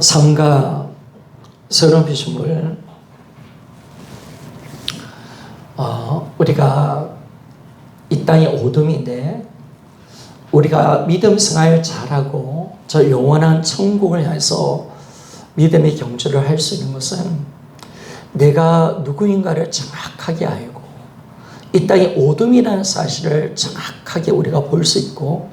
삶과 새로운 비전을 우리가 이 땅의 어둠인데 우리가 믿음 생활 잘하고 저 영원한 천국을 향해서 믿음의 경주를 할 수 있는 것은 내가 누구인가를 정확하게 알고 이 땅의 어둠이라는 사실을 정확하게 우리가 볼 수 있고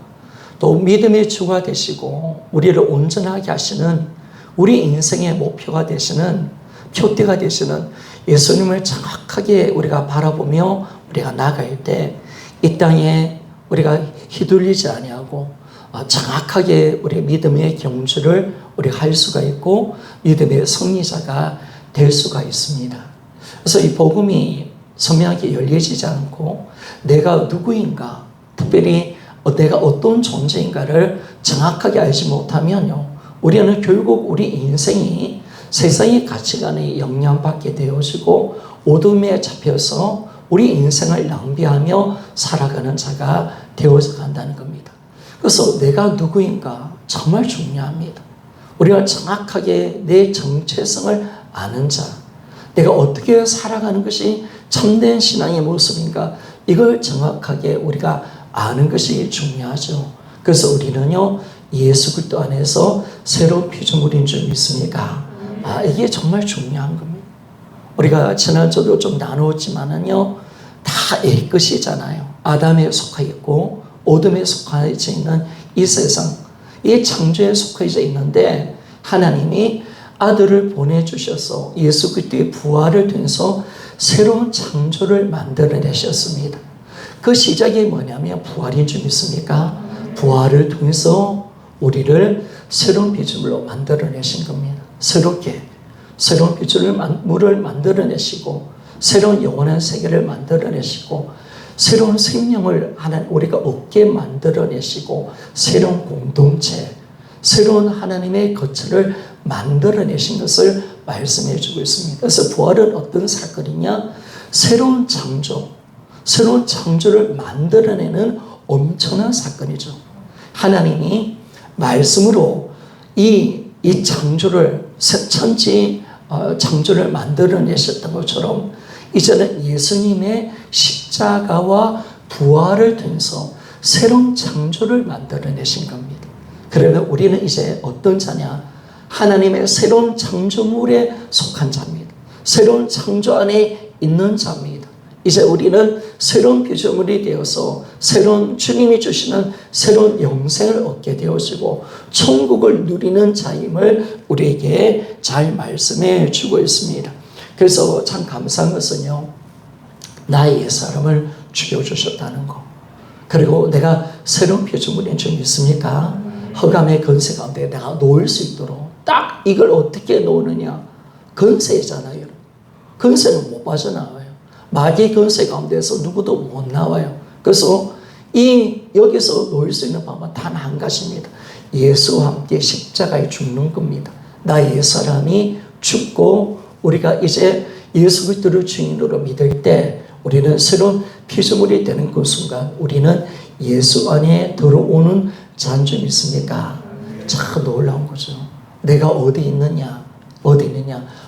또 믿음의 주가 되시고 우리를 온전하게 하시는 우리 인생의 목표가 되시는 표대가 되시는 예수님을 정확하게 우리가 바라보며 우리가 나갈 때 이 땅에 우리가 휘둘리지 아니하고 정확하게 우리 믿음의 경주를 우리가 할 수가 있고 믿음의 승리자가 될 수가 있습니다. 그래서 이 복음이 선명하게 열려지지 않고 내가 누구인가, 특별히 내가 어떤 존재인가를 정확하게 알지 못하면요, 우리는 결국 우리 인생이 세상의 가치관에 영향받게 되어지고 어둠에 잡혀서 우리 인생을 낭비하며 살아가는 자가 되어서 간다는 겁니다. 그래서 내가 누구인가 정말 중요합니다. 우리가 정확하게 내 정체성을 아는 자, 내가 어떻게 살아가는 것이 참된 신앙의 모습인가, 이걸 정확하게 우리가 아는 것이 중요하죠. 그래서 우리는요, 예수 그리스도 안에서 새로운 피조물인 줄 믿습니까? 이게 정말 중요한 겁니다. 우리가 지난주도 좀 나누었지만은요, 다 애 것이잖아요. 아담에 속해 있고 어둠에 속해져 있는 이 세상, 이 창조에 속해져 있는데 하나님이 아들을 보내주셔서 예수 그리스도의 부활을 통해서 새로운 창조를 만들어내셨습니다. 그 시작이 뭐냐면 부활인 줄 믿습니까? 부활을 통해서 우리를 새로운 피조물로 만들어내신 겁니다. 새롭게 새로운 피조물을 만들어내시고 새로운 영원한 세계를 만들어내시고 새로운 생명을 하나님 우리가 얻게 만들어내시고 새로운 공동체, 새로운 하나님의 거처를 만들어내신 것을 말씀해 주고 있습니다. 그래서 부활은 어떤 사건이냐? 새로운 창조, 새로운 창조를 만들어내는 엄청난 사건이죠. 하나님이 말씀으로 이 창조를 천지 창조를 만들어내셨던 것처럼 이제는 예수님의 십자가와 부활을 통해서 새로운 창조를 만들어내신 겁니다. 그러면 우리는 이제 어떤 자냐? 하나님의 새로운 창조물에 속한 자입니다. 새로운 창조 안에 있는 자입니다. 이제 우리는 새로운 피조물이 되어서 새로운 주님이 주시는 새로운 영생을 얻게 되어지고 천국을 누리는 자임을 우리에게 잘 말씀해 주고 있습니다. 그래서 참 감사한 것은요, 나의 옛사람을 죽여주셨다는 거, 그리고 내가 새로운 피조물인 줄 믿습니까? 흑암의 건세 가운데 내가 놓을 수 있도록 딱 이걸 어떻게 놓느냐? 건세잖아요. 건세는 못 빠져나와요. 마귀 건세 가운데서 누구도 못 나와요. 그래서 여기서 놓을 수 있는 방법은 단 한 가지입니다. 예수와 함께 십자가에 죽는 겁니다. 나의 옛사람이 죽고 우리가 이제 예수 그리스도를 주인으로 믿을 때 우리는 새로운 피조물이 되는 그 순간 우리는 예수 안에 들어오는 자인 줄 믿습니까? 참 놀라운 거죠. 내가 어디 있느냐?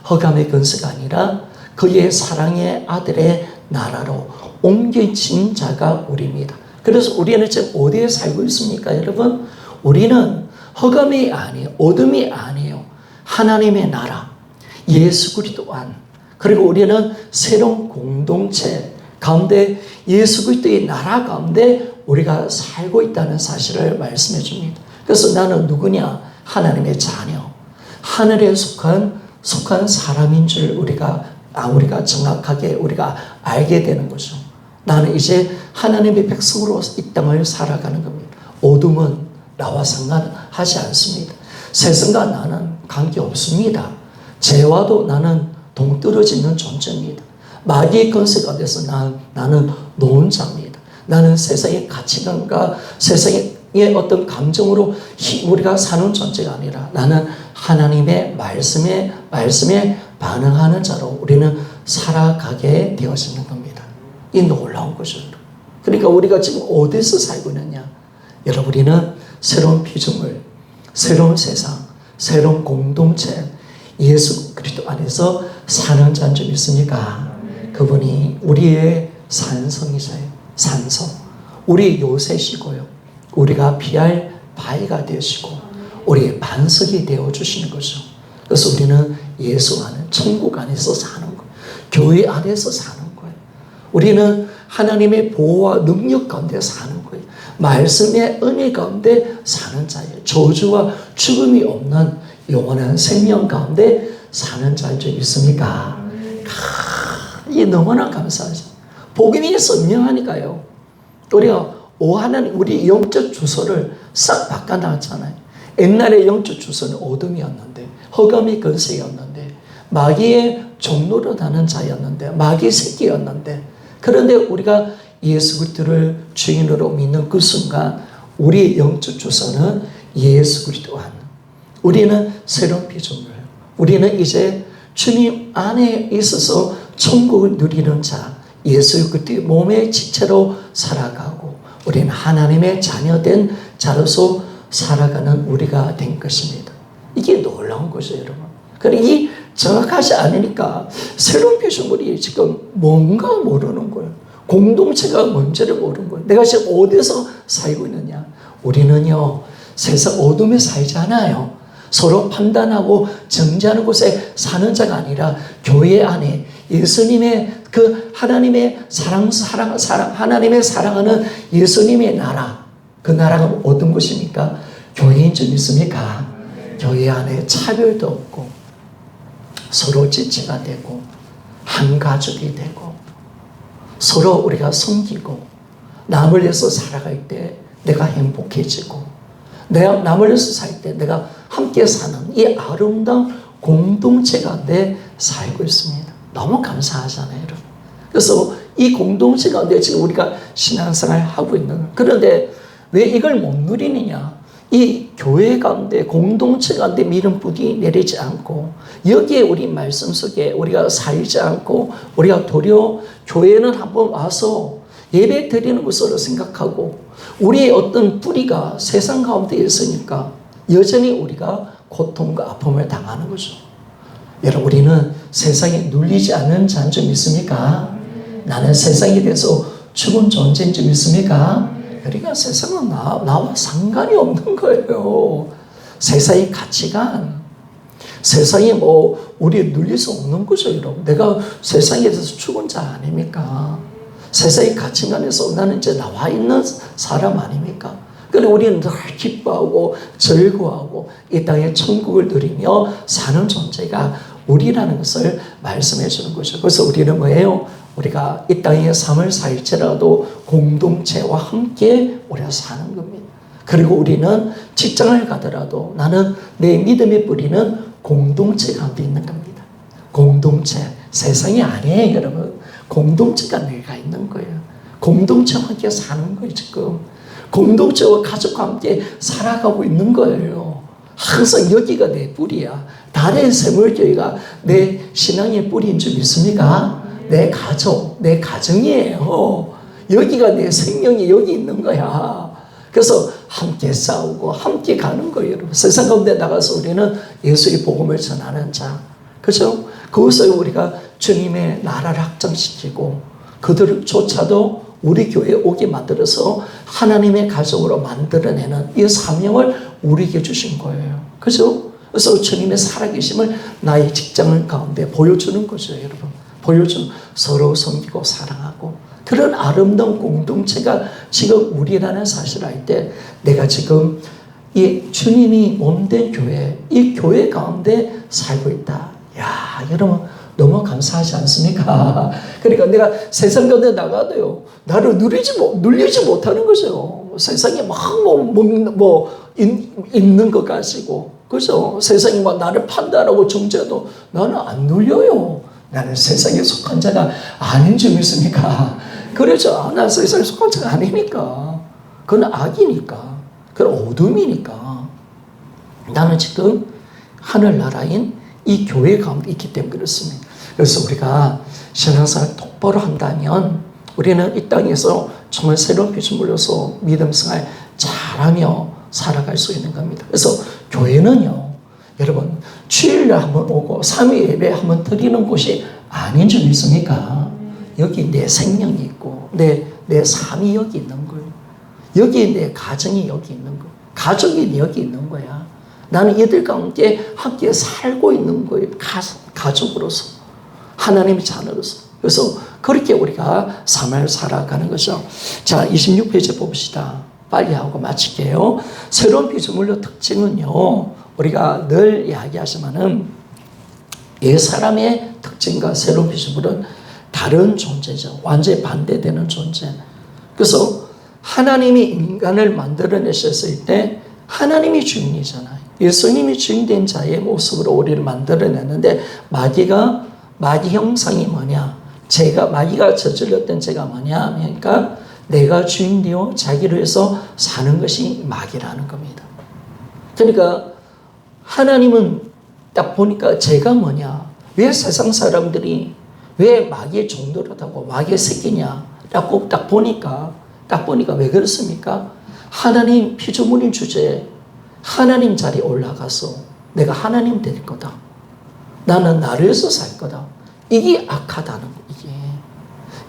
흑암의 건세가 아니라 그의 사랑의 아들의 나라로 옮겨진 자가 우리입니다. 그래서 우리는 지금 어디에 살고 있습니까, 여러분? 우리는 흑암이 아니에요. 어둠이 아니에요. 하나님의 나라, 예수 그리스도 안. 그리고 우리는 새로운 공동체 가운데 예수 그리스도의 나라 가운데 우리가 살고 있다는 사실을 말씀해 줍니다. 그래서 나는 누구냐? 하나님의 자녀. 하늘에 속한 사람인 줄 우리가 정확하게 우리가 알게 되는 거죠. 나는 이제 하나님의 백성으로 이 땅을 살아가는 겁니다. 어둠은 나와 상관하지 않습니다. 세상과 나는 관계없습니다. 죄와도 나는 동떨어지는 존재입니다. 마귀의 건세 가운데서 나는 놓은 자입니다. 나는 세상의 가치관과 세상의 어떤 감정으로 우리가 사는 존재가 아니라 나는 하나님의 말씀에 반응하는 자로 우리는 살아가게 되어지는 겁니다. 이 놀라운 거죠. 그러니까 우리가 지금 어디서 살고 있느냐? 여러분, 우리는 새로운 피조물, 새로운 세상, 새로운 공동체, 예수 그리스도 안에서 사는 자는 좀 있습니까? 그분이 우리의 산성이세요. 산성. 우리 요새시고요. 우리가 피할 바위가 되시고 우리의 반석이 되어주시는 거죠. 그래서 우리는 예수 안에, 천국 안에서 사는 거예요. 교회 안에서 사는 거예요. 우리는 하나님의 보호와 능력 가운데 사는 거예요. 말씀의 은혜 가운데 사는 자예요. 저주와 죽음이 없는 영원한 생명 가운데 사는 자인 줄 있습니까? 이게 너무나 감사하죠. 복음이 선명하니까요. 우리가 하나님, 우리 영적 주소를 싹 바꿔놨잖아요. 옛날에 영적 주소는 어둠이었는데, 허감의 근세였는데, 마귀의 종로로 다는 자였는데, 마귀의 새끼였는데, 그런데 우리가 예수 그리스도를 주인으로 믿는 그 순간 우리의 영적 주소는 예수 그리스도 안. 우리는 새로운 피조물. 우리는 이제 주님 안에 있어서 천국을 누리는 자, 예수 그리스도의 몸의 지체로 살아가고 우리는 하나님의 자녀된 자로서 살아가는 우리가 된 것입니다. 이게 놀라운 거죠, 여러분. 그런데 이 정확하지 않으니까 새로운 피조물이 지금 뭔가 모르는 거예요. 공동체가 뭔지를 모르는 거예요. 내가 지금 어디서 살고 있느냐. 우리는요, 세상 어둠에 살지 않아요. 서로 판단하고 정죄하는 곳에 사는 자가 아니라 교회 안에 예수님의 그 하나님의 하나님의 사랑하는 예수님의 나라, 그 나라가 어떤 곳입니까? 교회인 줄 믿습니까? 교회 안에 차별도 없고 서로 지체가 되고 한 가족이 되고 서로 우리가 섬기고 남을 위해서 살아갈 때 내가 행복해지고 내가 남을 위해서 살 때 내가 함께 사는 이 아름다운 공동체 가운데 살고 있습니다. 너무 감사하잖아요, 여러분. 그래서 이 공동체 가운데 지금 우리가 신앙생활 하고 있는, 그런데 왜 이걸 못 누리느냐? 이 교회 가운데 공동체 가운데 믿음 뿌리 내리지 않고 여기에 우리 말씀 속에 우리가 살지 않고 우리가 도리어 교회는 한번 와서 예배 드리는 것으로 생각하고 우리의 어떤 뿌리가 세상 가운데 있으니까 여전히 우리가 고통과 아픔을 당하는 거죠. 여러분, 우리는 세상에 눌리지 않는 자인 줄 믿습니까? 나는 세상에 대해서 죽은 존재인 줄 믿습니까? 그러니까 세상은 나와 상관이 없는 거예요. 세상의 가치관, 세상에 우리 눌릴 수 없는 거죠, 여러분. 내가 세상에 대해서 죽은 자 아닙니까? 세상의 가치관에서 나는 이제 나와 있는 사람 아닙니까? 그래서 우리는 늘 기뻐하고 즐거워하고 이 땅의 천국을 누리며 사는 존재가 우리라는 것을 말씀해 주는 거죠. 그래서 우리는 뭐예요? 우리가 이 땅의 삶을 살지라도 공동체와 함께 우리가 사는 겁니다. 그리고 우리는 직장을 가더라도 나는 내 믿음의 뿌리는 공동체 가운데 있는 겁니다. 공동체, 세상이 아니에요, 여러분. 공동체가 내가 있는 거예요. 공동체와 함께 사는 거예요, 지금. 공동체와 가족과 함께 살아가고 있는 거예요. 항상 여기가 내 뿌리야. 달의 샘물교회가 내 신앙의 뿌리인 줄 믿습니까? 내 가족, 내 가정이에요. 여기가 내 생명이 여기 있는 거야. 그래서 함께 싸우고 함께 가는 거예요, 여러분. 세상 가운데 나가서 우리는 예수의 복음을 전하는 자. 그죠? 그것을 우리가 주님의 나라를 확장시키고 그들조차도 우리 교회에 오게 만들어서 하나님의 가족으로 만들어내는 이 사명을 우리에게 주신 거예요. 그죠? 그래서 주님의 살아계심을 나의 직장 가운데 보여주는 거죠, 여러분. 보여주는, 서로 섬기고 사랑하고 그런 아름다운 공동체가 지금 우리라는 사실을 알 때 내가 지금 이 주님이 몸된 교회, 이 교회 가운데 살고 있다. 야, 여러분 너무 감사하지 않습니까? 그러니까 내가 세상 가운데 나가도요, 나를 눌리지 못하는 거죠. 세상에 막 있는 것 가지고, 그죠? 세상이 막 나를 판단하고 정죄해도 나는 안 눌려요. 나는 세상에 속한 자가 아닌 줄 믿습니까? 그렇죠. 난 세상에 속한 자가 아니니까. 그건 악이니까. 그건 어둠이니까. 나는 지금 하늘나라인 이 교회 가운데 있기 때문에 그렇습니다. 그래서 우리가 신앙생활을 똑바로 한다면 우리는 이 땅에서 정말 새로운 빛을 물려서 믿음 생활 잘하며 살아갈 수 있는 겁니다. 그래서 교회는요, 여러분, 주일날 한번 오고 3일 예배 한번 드리는 곳이 아닌 줄 믿습니까? 여기 내 생명이 있고 내 삶이 여기 있는 거예요. 여기 내 가정이 여기 있는 거예요. 가족이 여기 있는 거야. 나는 이들과 함께 살고 있는 거예요. 가족으로서, 하나님의 자녀로서. 그래서 그렇게 우리가 삶을 살아가는 거죠. 자, 26페이지 봅시다. 빨리 하고 마칠게요. 새로운 피조물의 특징은요, 우리가 늘 이야기하지만은 옛사람의 특징과 새로운 피조물은 다른 존재죠. 완전히 반대되는 존재. 그래서 하나님이 인간을 만들어내셨을 때 하나님이 주인이잖아요. 예수님이 주인된 자의 모습으로 우리를 만들어냈는데 마귀 형상이 뭐냐? 마귀가 저질렀던 죄가 뭐냐? 그러니까 내가 주인되어 자기를 위해서 사는 것이 마귀라는 겁니다. 그러니까 하나님은 딱 보니까 죄가 뭐냐? 왜 세상 사람들이 왜 마귀의 종노릇 하고 마귀의 새끼냐? 라고 딱 보니까 왜 그렇습니까? 하나님 피조물인 주제에 하나님 자리에 올라가서 내가 하나님 될 거다. 나는 나를 위해서 살 거다. 이게 악하다는 거.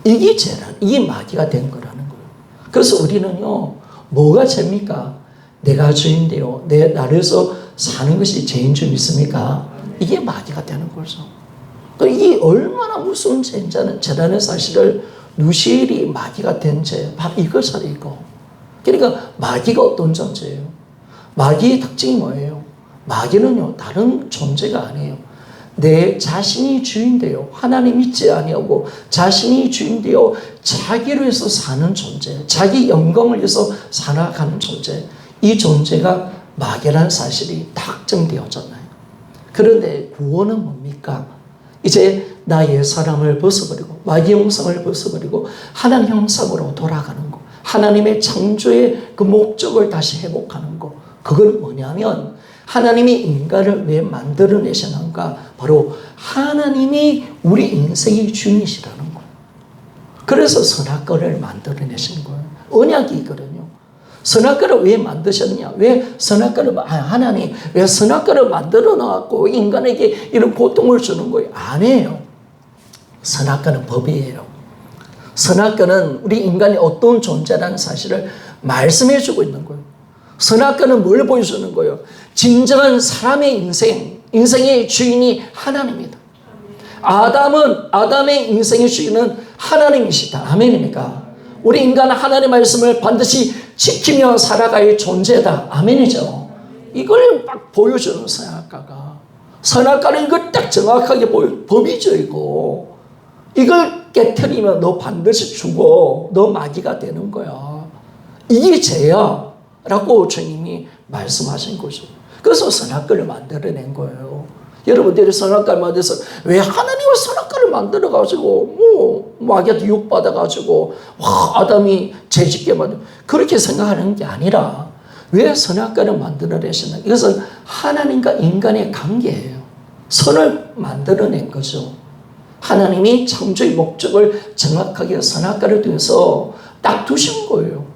이게 죄란, 이게 마귀가 된 거라는 거예요. 그래서 우리는요, 뭐가 죄입니까? 내가 주인되어 나를 위해서 사는 것이 죄인 줄 믿습니까? 이게 마귀가 되는 거죠. 이게 얼마나 무서운 죄라는 사실을 루시엘이 마귀가 된 죄, 바로 이것을 이거. 그러니까 마귀가 어떤 존재예요? 마귀의 특징이 뭐예요? 마귀는요, 다른 존재가 아니에요. 내 자신이 주인되어 하나님 믿지 아니하고 자신이 주인되어 자기를 위해서 사는 존재, 자기 영광을 위해서 살아가는 존재, 이 존재가 마귀라는 사실이 다 확정되어졌나요? 그런데 구원은 뭡니까? 이제 나 옛사람을 벗어버리고 마귀 형상을 벗어버리고 하나님 형상으로 돌아가는 거, 하나님의 창조의 그 목적을 다시 회복하는 거. 그건 뭐냐면 하나님이 인간을 왜 만들어내셨는가? 바로 하나님이 우리 인생의 주인이시라는 거예요. 그래서 선악과를 만들어내신 거예요. 언약이 있거든요. 선악과를 왜 만드셨냐? 왜 선악과를, 하나님 왜 선악과를 만들어 놨고 인간에게 이런 고통을 주는 거예요? 아니에요. 선악과는 법이에요. 선악과는 우리 인간이 어떤 존재라는 사실을 말씀해 주고 있는 거예요. 선악과는 뭘 보여주는 거예요? 진정한 사람의 인생의 주인이 하나님입니다. 아담의 인생의 주인은 하나님이시다. 아멘입니까? 우리 인간은 하나님의 말씀을 반드시 지키며 살아갈 존재다. 아멘이죠. 이걸 막 보여주는 선악과가. 선악과는 이걸 딱 정확하게 법이죠, 이거. 이걸 깨트리면 너 반드시 죽어. 너 마귀가 되는 거야. 이게 죄야. 라고 주님이 말씀하신 거죠. 그래서 선악과를 만들어낸 거예요. 여러분들이 선악과를 만들어서 왜 하나님은 선악과를 만들어가지고 마귀한테 유혹받아가지고 아담이 죄짓게 만들어 그렇게 생각하는 게 아니라 왜 선악과를 만들어내셨나? 이것은 하나님과 인간의 관계예요. 선을 만들어낸 거죠. 하나님이 창조의 목적을 정확하게 선악과를 통해서 딱 두신 거예요.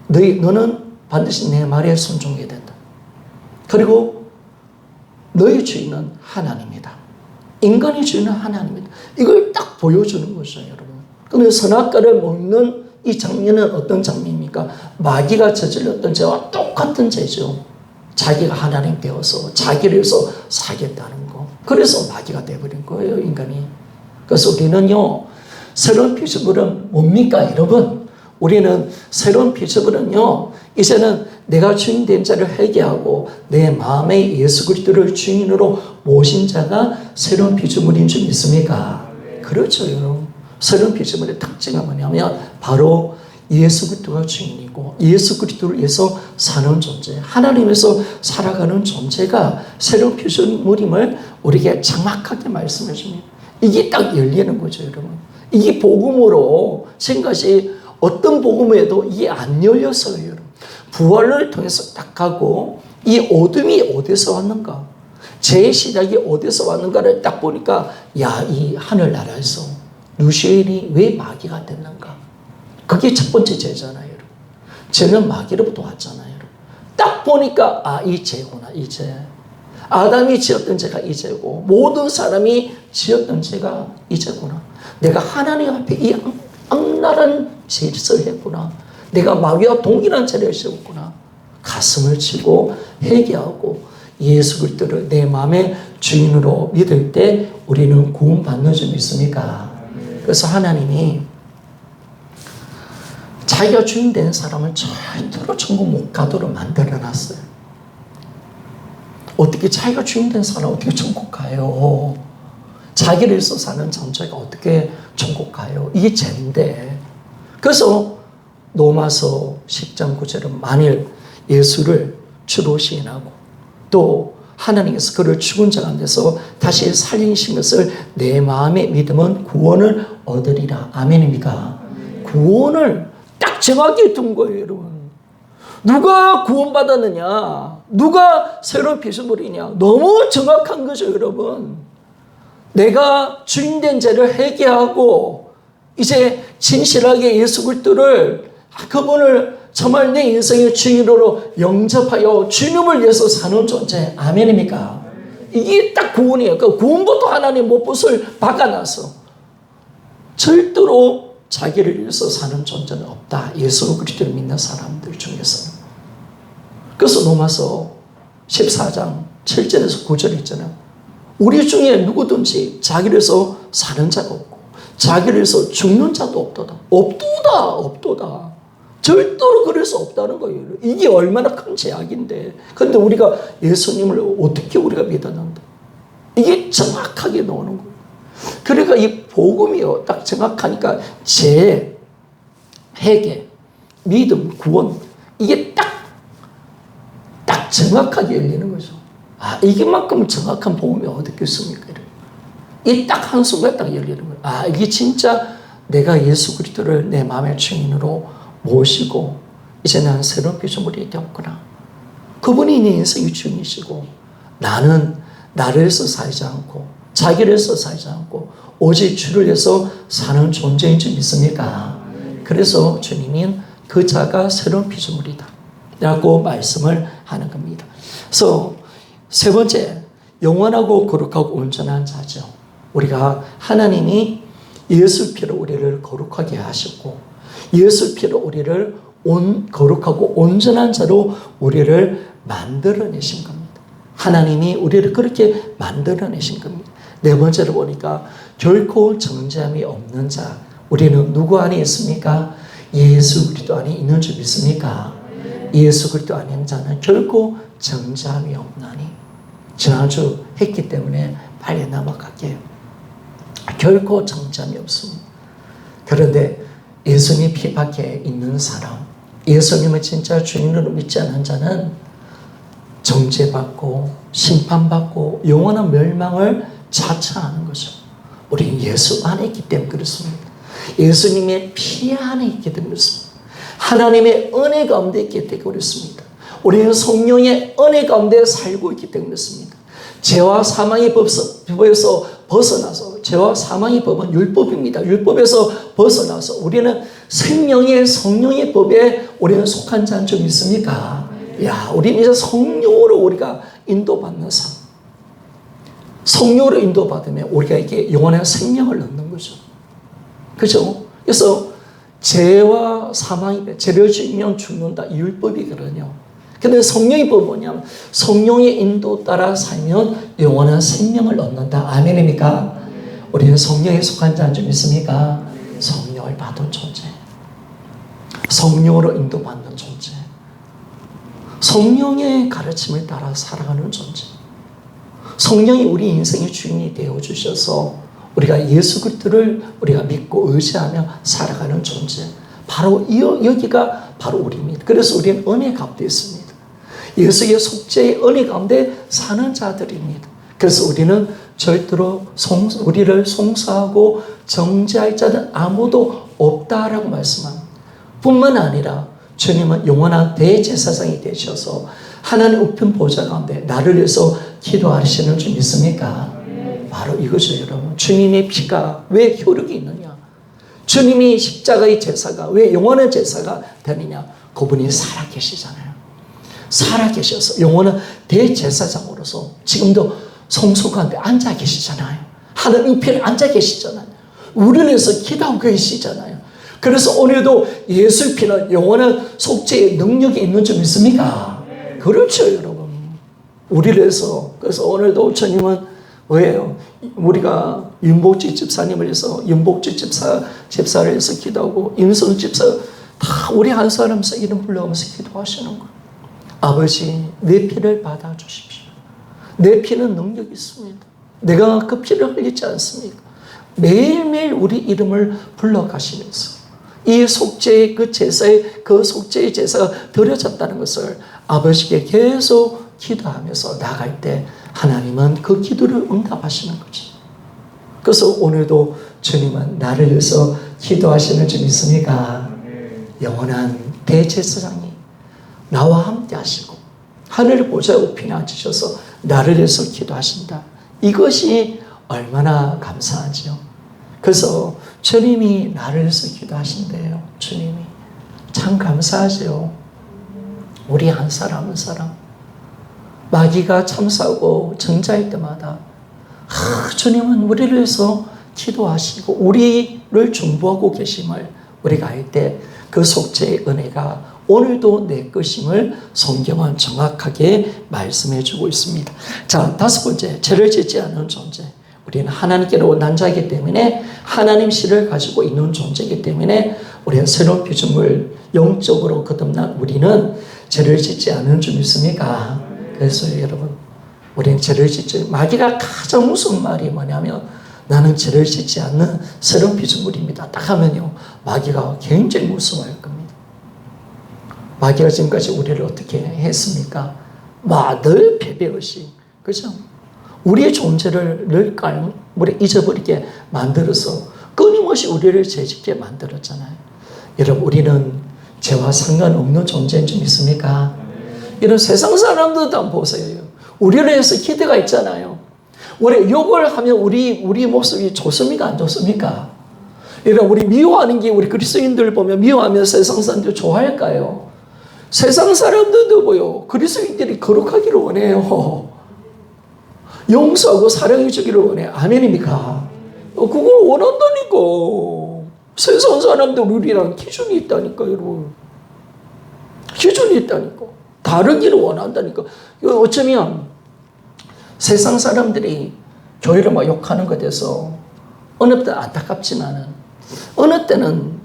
너는 반드시 내 말에 순종해야 된다. 그리고 너의 주인은 하나님이다. 인간의 주인은 하나님이다. 이걸 딱 보여주는 거죠, 여러분. 그런데 선악과를 먹는 이 장면은 어떤 장면입니까? 마귀가 저질렀던 죄와 똑같은 죄죠. 자기가 하나님 되어서 자기를 위해서 살겠다는 거. 그래서 마귀가 되어버린 거예요, 인간이. 그래서 우리는요, 새로운 피조물은 뭡니까, 여러분? 우리는 새로운 피조물은요, 이제는 내가 주인된 자를 회개하고 내 마음에 예수 그리스도를 주인으로 모신 자가 새로운 피조물인 줄 믿습니까? 그렇죠, 여러분. 새로운 피조물의 특징은 뭐냐면 바로 예수 그리스도가 주인이고 예수 그리스도를 위해서 사는 존재, 하나님에서 살아가는 존재가 새로운 피조물임을 우리에게 정확하게 말씀해 줍니다. 이게 딱 열리는 거죠, 여러분. 이게 복음으로 지금까지 어떤 복음에도 이게 안 열렸어요, 여러분. 부활을 통해서 딱 가고 이 어둠이 어디서 왔는가? 제 시작이 어디서 왔는가를 딱 보니까 이 하늘나라에서 루시엘이 왜 마귀가 됐는가? 그게 첫 번째 죄잖아요, 여러분. 죄는 마귀로부터 왔잖아요, 여러분. 딱 보니까 이 죄구나, 이 죄. 아담이 지었던 죄가 이 죄고 모든 사람이 지었던 죄가 이 죄구나. 내가 하나님 앞에 이 악랄한 죄를 했구나. 내가 마귀와 동일한 죄를 지었구나. 가슴을 치고 회개하고 예수 그리스도를 내 마음의 주인으로 믿을 때 우리는 구원받는 줄 믿습니까? 그래서 하나님이 자기가 주인 된 사람을 절대로 천국 못 가도록 만들어놨어요. 어떻게 자기가 주인 된 사람 어떻게 천국 가요? 자기를 위해서 사는 전체가 어떻게 천국 가요? 이게 죄인데. 그래서 로마서 10장 9절은 만일 예수를 주로 시인하고 또 하나님께서 그를 죽은 자 가운데서 다시 살리신 것을 내 마음에 믿으면 구원을 얻으리라. 아멘입니까? 구원을 딱 정확히 둔 거예요, 여러분. 누가 구원받았느냐? 누가 새로운 피조물이냐? 너무 정확한 거죠, 여러분. 내가 주인된 죄를 회개하고 이제 진실하게 예수 그리스도를 그분을 정말 내 인생의 주인으로 영접하여 주님을 위해서 사는 존재. 아멘입니까? 이게 딱 구원이에요. 그 구원부터 하나님 못봇을 박아놔서 절대로 자기를 위해서 사는 존재는 없다. 예수 그리스도를 믿는 사람들 중에서는. 그래서 로마서 14장 7절에서 9절 있잖아요. 우리 중에 누구든지 자기를 위해서 사는 자가 없고 자기를 위해서 죽는 자도 없도다. 없도다. 절대로 그럴 수 없다는 거예요. 이게 얼마나 큰 제약인데. 그런데 우리가 예수님을 어떻게 우리가 믿었는데. 이게 정확하게 나오는 거예요. 그러니까 이 복음이요. 딱 정확하니까 죄, 회개, 믿음, 구원. 이게 딱 정확하게 열리는 거죠. 아, 이게만큼 정확한 복음이 어디 있겠습니까? 이 딱 한순간에 딱 열리는 거예요. 아, 이게 진짜 내가 예수 그리스도를 내 마음의 주인으로 모시고 이제 난 새로운 피조물이 되었구나. 그분이 내 인생의 주인이시고 나는 나를 위해서 살지 않고 자기를 위해서 살지 않고 오직 주를 위해서 사는 존재인 줄 믿습니까? 그래서 주님은 그 자가 새로운 피조물이다 라고 말씀을 하는 겁니다. 그래서 세 번째, 영원하고 거룩하고 온전한 자죠. 우리가 하나님이 예수 피로 우리를 거룩하게 하셨고 예수 피로 우리를 거룩하고 온전한 자로 우리를 만들어내신 겁니다. 하나님이 우리를 그렇게 만들어내신 겁니다. 네 번째로 보니까 결코 정죄함이 없는 자. 우리는 누구 안에 있습니까? 예수 그리스도 안에 있는 줄 믿습니까? 예수 그리스도 안에 있는 자는 결코 정죄함이 없나니. 지난주 했기 때문에 빨리 넘어갈게요. 결코 정죄함이 없습니다. 그런데 예수님 피 밖에 있는 사람, 예수님을 진짜 주인으로 믿지 않은 자는 정죄받고 심판받고 영원한 멸망을 자처하는 거죠. 우리는 예수 안에 있기 때문에 그렇습니다. 예수님의 피 안에 있기 때문에 그렇습니다. 하나님의 은혜 가운데 있기 때문에 그렇습니다. 우리는 성령의 은혜 가운데 살고 있기 때문에 그렇습니다. 죄와 사망의 법에서 벗어나서, 죄와 사망의 법은 율법입니다. 율법에서 벗어나서 우리는 생명의 성령의 법에 우리는 속한 자인 줄 믿습니까? 야, 우리는 이제 성령으로 우리가 인도받는 삶. 성령으로 인도받으면 우리가 이게 영원한 생명을 얻는 거죠. 그죠? 그래서 죄와 사망이, 죄를 지으면 죽는다. 이 율법이거든요. 근데 성령의 법은 뭐냐면 성령의 인도 따라 살면 영원한 생명을 얻는다. 아멘입니까? 우리는 성령에 속한 자인 줄 믿습니까? 성령을 받은 존재. 성령으로 인도받는 존재. 성령의 가르침을 따라 살아가는 존재. 성령이 우리 인생의 주인이 되어주셔서 우리가 예수 그리스도를 우리가 믿고 의지하며 살아가는 존재. 바로 여기가 바로 우리입니다. 그래서 우리는 은혜 가운데 있습니다. 예수의 속죄의 은혜 가운데 사는 자들입니다. 그래서 우리는 절대로 우리를 송사하고 정죄할 자는 아무도 없다라고 말씀합니다. 뿐만 아니라 주님은 영원한 대제사장이 되셔서 하나님 우편 보좌 가운데 나를 위해서 기도하시는 줄 믿습니까? 바로 이것이죠, 여러분. 주님의 피가 왜 효력이 있느냐? 주님이 십자가의 제사가 왜 영원한 제사가 되느냐? 그분이 살아계시잖아요. 살아계셔서 영원한 대제사장으로서 지금도 성소 가운데 앉아 계시잖아요. 하나님 우편에 앉아 계시잖아요. 우리를 위해서 기도하고 계시잖아요. 그래서 오늘도 예수의 피는 영원한 속죄의 능력이 있는 줄 믿습니까? 그렇죠, 여러분. 우리를 위해서. 그래서 오늘도 주님은 왜요? 우리가 윤복지 집사님을 위해서 윤복지 집사를 위해서 기도하고 임성 집사 다 우리 한 사람씩 이름 불러가면서 기도하시는 거예요. 아버지, 내 피를 받아주십시오. 내 피는 능력이 있습니다. 내가 그 피를 흘리지 않습니까? 매일매일 우리 이름을 불러가시면서 이 속죄의 그 제사의 그 속죄의 제사가 드려졌다는 것을 아버지께 계속 기도하면서 나갈 때 하나님은 그 기도를 응답하시는 거죠. 그래서 오늘도 주님은 나를 위해서 기도하시는 줄 믿습니까? 영원한 대제사장이 나와 함께 하시고 하늘 보좌에 우편에 앉으셔서 나를 위해서 기도하신다. 이것이 얼마나 감사하죠. 그래서 주님이 나를 위해서 기도하신대요. 주님이 참 감사하죠. 우리 한 사람 한 사람 마귀가 참사하고 정자일 때마다 주님은 우리를 위해서 기도하시고 우리를 중보하고 계심을 우리가 알 때 그 속죄의 은혜가 오늘도 내 것임을 성경은 정확하게 말씀해 주고 있습니다. 자, 다섯 번째, 죄를 짓지 않는 존재. 우리는 하나님께로 난 자이기 때문에 하나님 씨를 가지고 있는 존재이기 때문에 우리는 새로운 피조물 영적으로 거듭난 우리는 죄를 짓지 않는 줄 믿습니까? 그래서 여러분, 우리는 죄를 짓지, 마귀가 가장 무서운 말이 뭐냐면 나는 죄를 짓지 않는 새로운 피조물입니다. 딱 하면요, 마귀가 굉장히 무서워할 겁니다. 마귀가 지금까지 우리를 어떻게 했습니까? 늘 패배의식, 그죠? 우리의 존재를 늘 우리 잊어버리게 만들어서 끊임없이 우리를 죄짓게 만들었잖아요. 여러분, 우리는 죄와 상관없는 존재인 줄 믿습니까? 이런 세상 사람들도 한번 보세요. 우리를 위해서 기대가 있잖아요. 우리 욕을 하면 우리 모습이 좋습니까? 안 좋습니까? 이런 우리 미워하는 게 우리 그리스도인들 보면 미워하면 세상 사람들 좋아할까요? 세상 사람들도 뭐요? 그리스도인들이 거룩하기를 원해요. 용서하고 사랑해 주기를 원해요. 아멘입니까? 그걸 원한다니까. 세상 사람들 우리랑 기준이 있다니까, 여러분. 기준이 있다니까. 다르기를 원한다니까. 어쩌면 세상 사람들이 교회를 막 욕하는 것에 대해서 어느 때는 안타깝지만은 어느 때는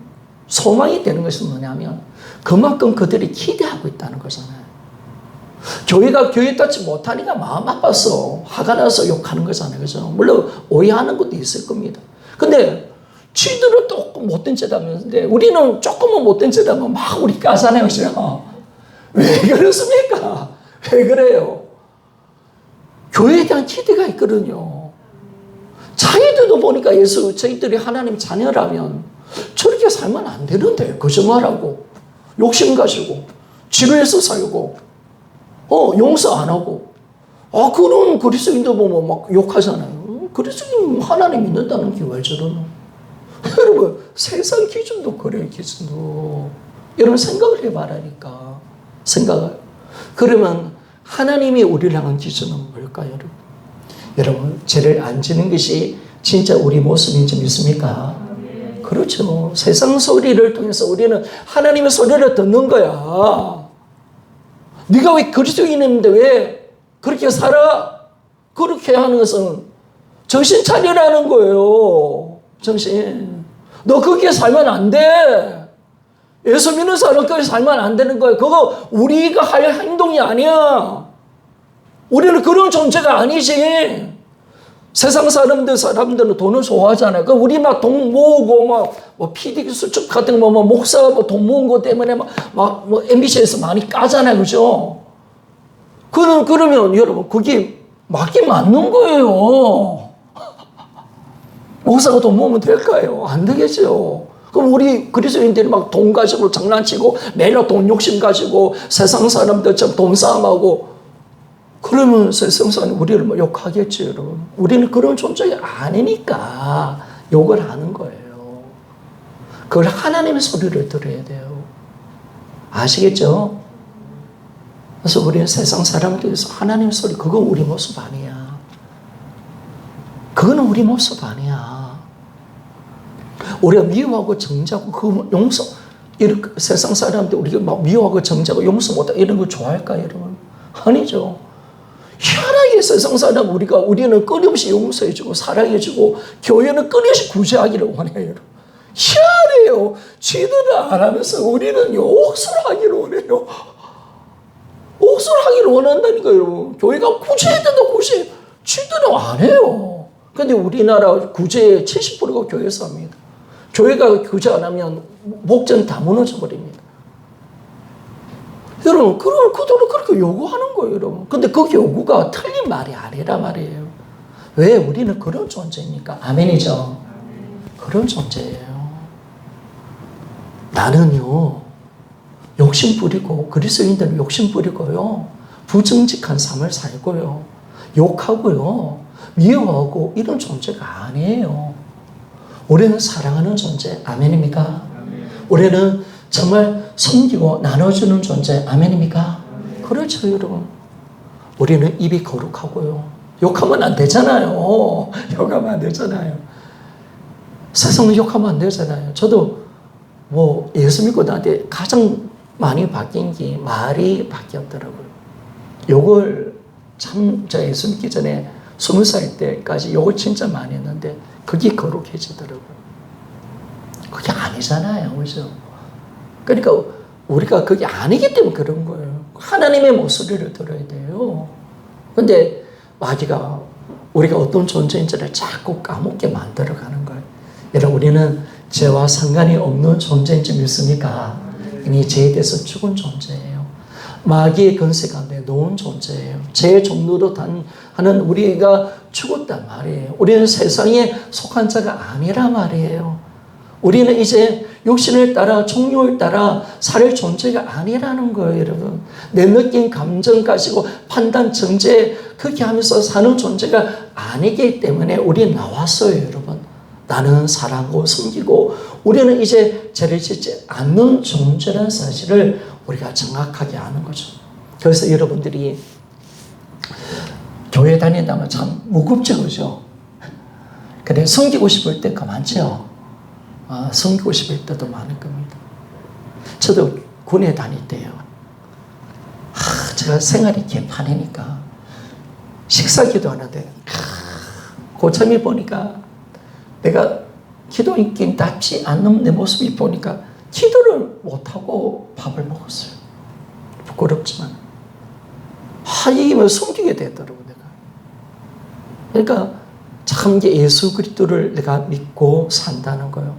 소망이 되는 것은 뭐냐면 그만큼 그들이 기대하고 있다는 거잖아요. 교회가 교회 닫지 못하니까 마음 아파서 화가 나서 욕하는 거잖아요. 그죠? 물론 오해하는 것도 있을 겁니다. 근데 지들은 조금 못된 죄다면서 우리는 조금은 못된 죄다면 막 우리 까잖아요. 그죠? 왜 그렇습니까? 왜 그래요? 교회에 대한 기대가 있거든요. 자기들도 보니까 저희들이 하나님 자녀라면 저렇게 살면 안 되는데 거짓말하고 욕심 가지고 지루해서 살고 용서 안 하고 그런 그리스도인도 보면 막 욕하잖아요. 그리스도인 하나님 믿는다는 게 왜 저러노? 여러분, 세상 기준도 그래요. 기준도 여러분 생각을 해봐라니까. 생각을. 그러면 하나님이 우리를 향한 기준은 뭘까요, 여러분? 여러분, 죄를 안 지는 것이 진짜 우리 모습인지 믿습니까? 그렇죠. 세상 소리를 통해서 우리는 하나님의 소리를 듣는 거야. 네가 왜 그리스도인인데 왜 그렇게 살아? 그렇게 하는 것은 정신 차리라는 거예요. 정신. 너 그렇게 살면 안 돼. 예수 믿는 사람까지 살면 안 되는 거예요. 그거 우리가 할 행동이 아니야. 우리는 그런 존재가 아니지. 세상 사람들은 돈을 좋아하잖아요. 우리 막 돈 모으고 PD 수첩 같은 거 목사 돈 모은 거 때문에 MBC에서 많이 까잖아요. 그죠? 그러면 여러분, 그게 맞긴 맞는 거예요. 목사가 돈 모으면 될까요? 안 되겠죠. 그럼 우리 그리스도인들이 막 돈 가지고 장난치고 매일 돈 욕심 가지고 세상 사람들처럼 돈 싸움하고 그러면 세상 사람 우리를 욕하겠죠, 여러분. 우리는 그런 존재가 아니니까 욕을 하는 거예요. 그걸 하나님의 소리를 들어야 돼요. 아시겠죠? 그래서 우리는 세상 사람들에서 하나님 소리, 그건 우리 모습 아니야. 그거는 우리 모습 아니야. 우리가 미워하고 정죄하고 그 용서, 이렇게 세상 사람들 우리가 막 미워하고 정죄하고 용서 못하고 이런 거 좋아할까, 여러분? 아니죠. 희한하게 세상 사람 우리는 끊임없이 용서해주고 사랑해주고 교회는 끊임없이 구제하기를 원해요, 여러분. 희한해요. 지들은 안 하면서 우리는 옥수를 하기를 원해요. 옥수를 하기를 원한다니까요, 여러분. 교회가 구제해야 된다, 구제. 지들은 안 해요. 근데 우리나라 구제의 70%가 교회에서 합니다. 교회가 구제 안 하면 목전 다 무너져 버립니다. 여러분, 그럼 그들은 그렇게 요구하는 거예요, 여러분. 근데 그 요구가 틀린 말이 아니라 말이에요. 왜 우리는 그런 존재입니까? 아멘이죠? 그런 존재예요. 나는요, 욕심 부리고, 그리스도인들은 욕심 부리고요, 부정직한 삶을 살고요, 욕하고요, 미워하고 이런 존재가 아니에요. 우리는 사랑하는 존재, 아멘입니까? 우리는 정말 섬기고 나눠주는 존재, 아멘입니까? 그렇죠, 여러분. 우리는 입이 거룩하고요. 욕하면 안 되잖아요. 욕하면 안 되잖아요. 세상은 욕하면 안 되잖아요. 저도 예수 믿고 나한테 가장 많이 바뀐 게 말이 바뀌었더라고요. 욕을 참, 저 예수 믿기 전에 20살 때까지 욕을 진짜 많이 했는데 그게 거룩해지더라고요. 그게 아니잖아요. 그죠? 그러니까 우리가 그게 아니기 때문에 그런 거예요. 하나님의 목소리를 들어야 돼요. 근데 마귀가 우리가 어떤 존재인지를 자꾸 까먹게 만들어가는 거예요. 여러분, 우리는 죄와 상관이 없는 존재인지 믿습니까? 이미 죄에 대해서 죽은 존재예요. 마귀의 권세 가운데 놓은 존재예요. 죄의 종로로 하는 우리가 죽었단 말이에요. 우리는 세상에 속한 자가 아니란 말이에요. 우리는 이제 육신을 따라 종욕을 따라 살 존재가 아니라는 거예요, 여러분. 내 느낌, 감정 가지고 판단, 정죄 그렇게 하면서 사는 존재가 아니기 때문에 우리 나왔어요, 여러분. 나는 사랑하고 섬기고 우리는 이제 죄를 짓지 않는 존재라는 사실을 우리가 정확하게 아는 거죠. 그래서 여러분들이 교회 다닌다면 참 무겁죠, 그죠? 근데 섬기고 싶을 때가 많죠. 섬기고 싶을 때도 많을 겁니다. 저도 군에 다닐 때요. 제가 생활이 개판이니까 식사 기도하는데 고참이 보니까 내가 기도인답지 않는 내 모습이 보니까 기도를 못하고 밥을 먹었어요. 부끄럽지만. 이게 숨기게 되더라고요, 내가. 그러니까 참 이게 예수 그리스도를 내가 믿고 산다는 거예요.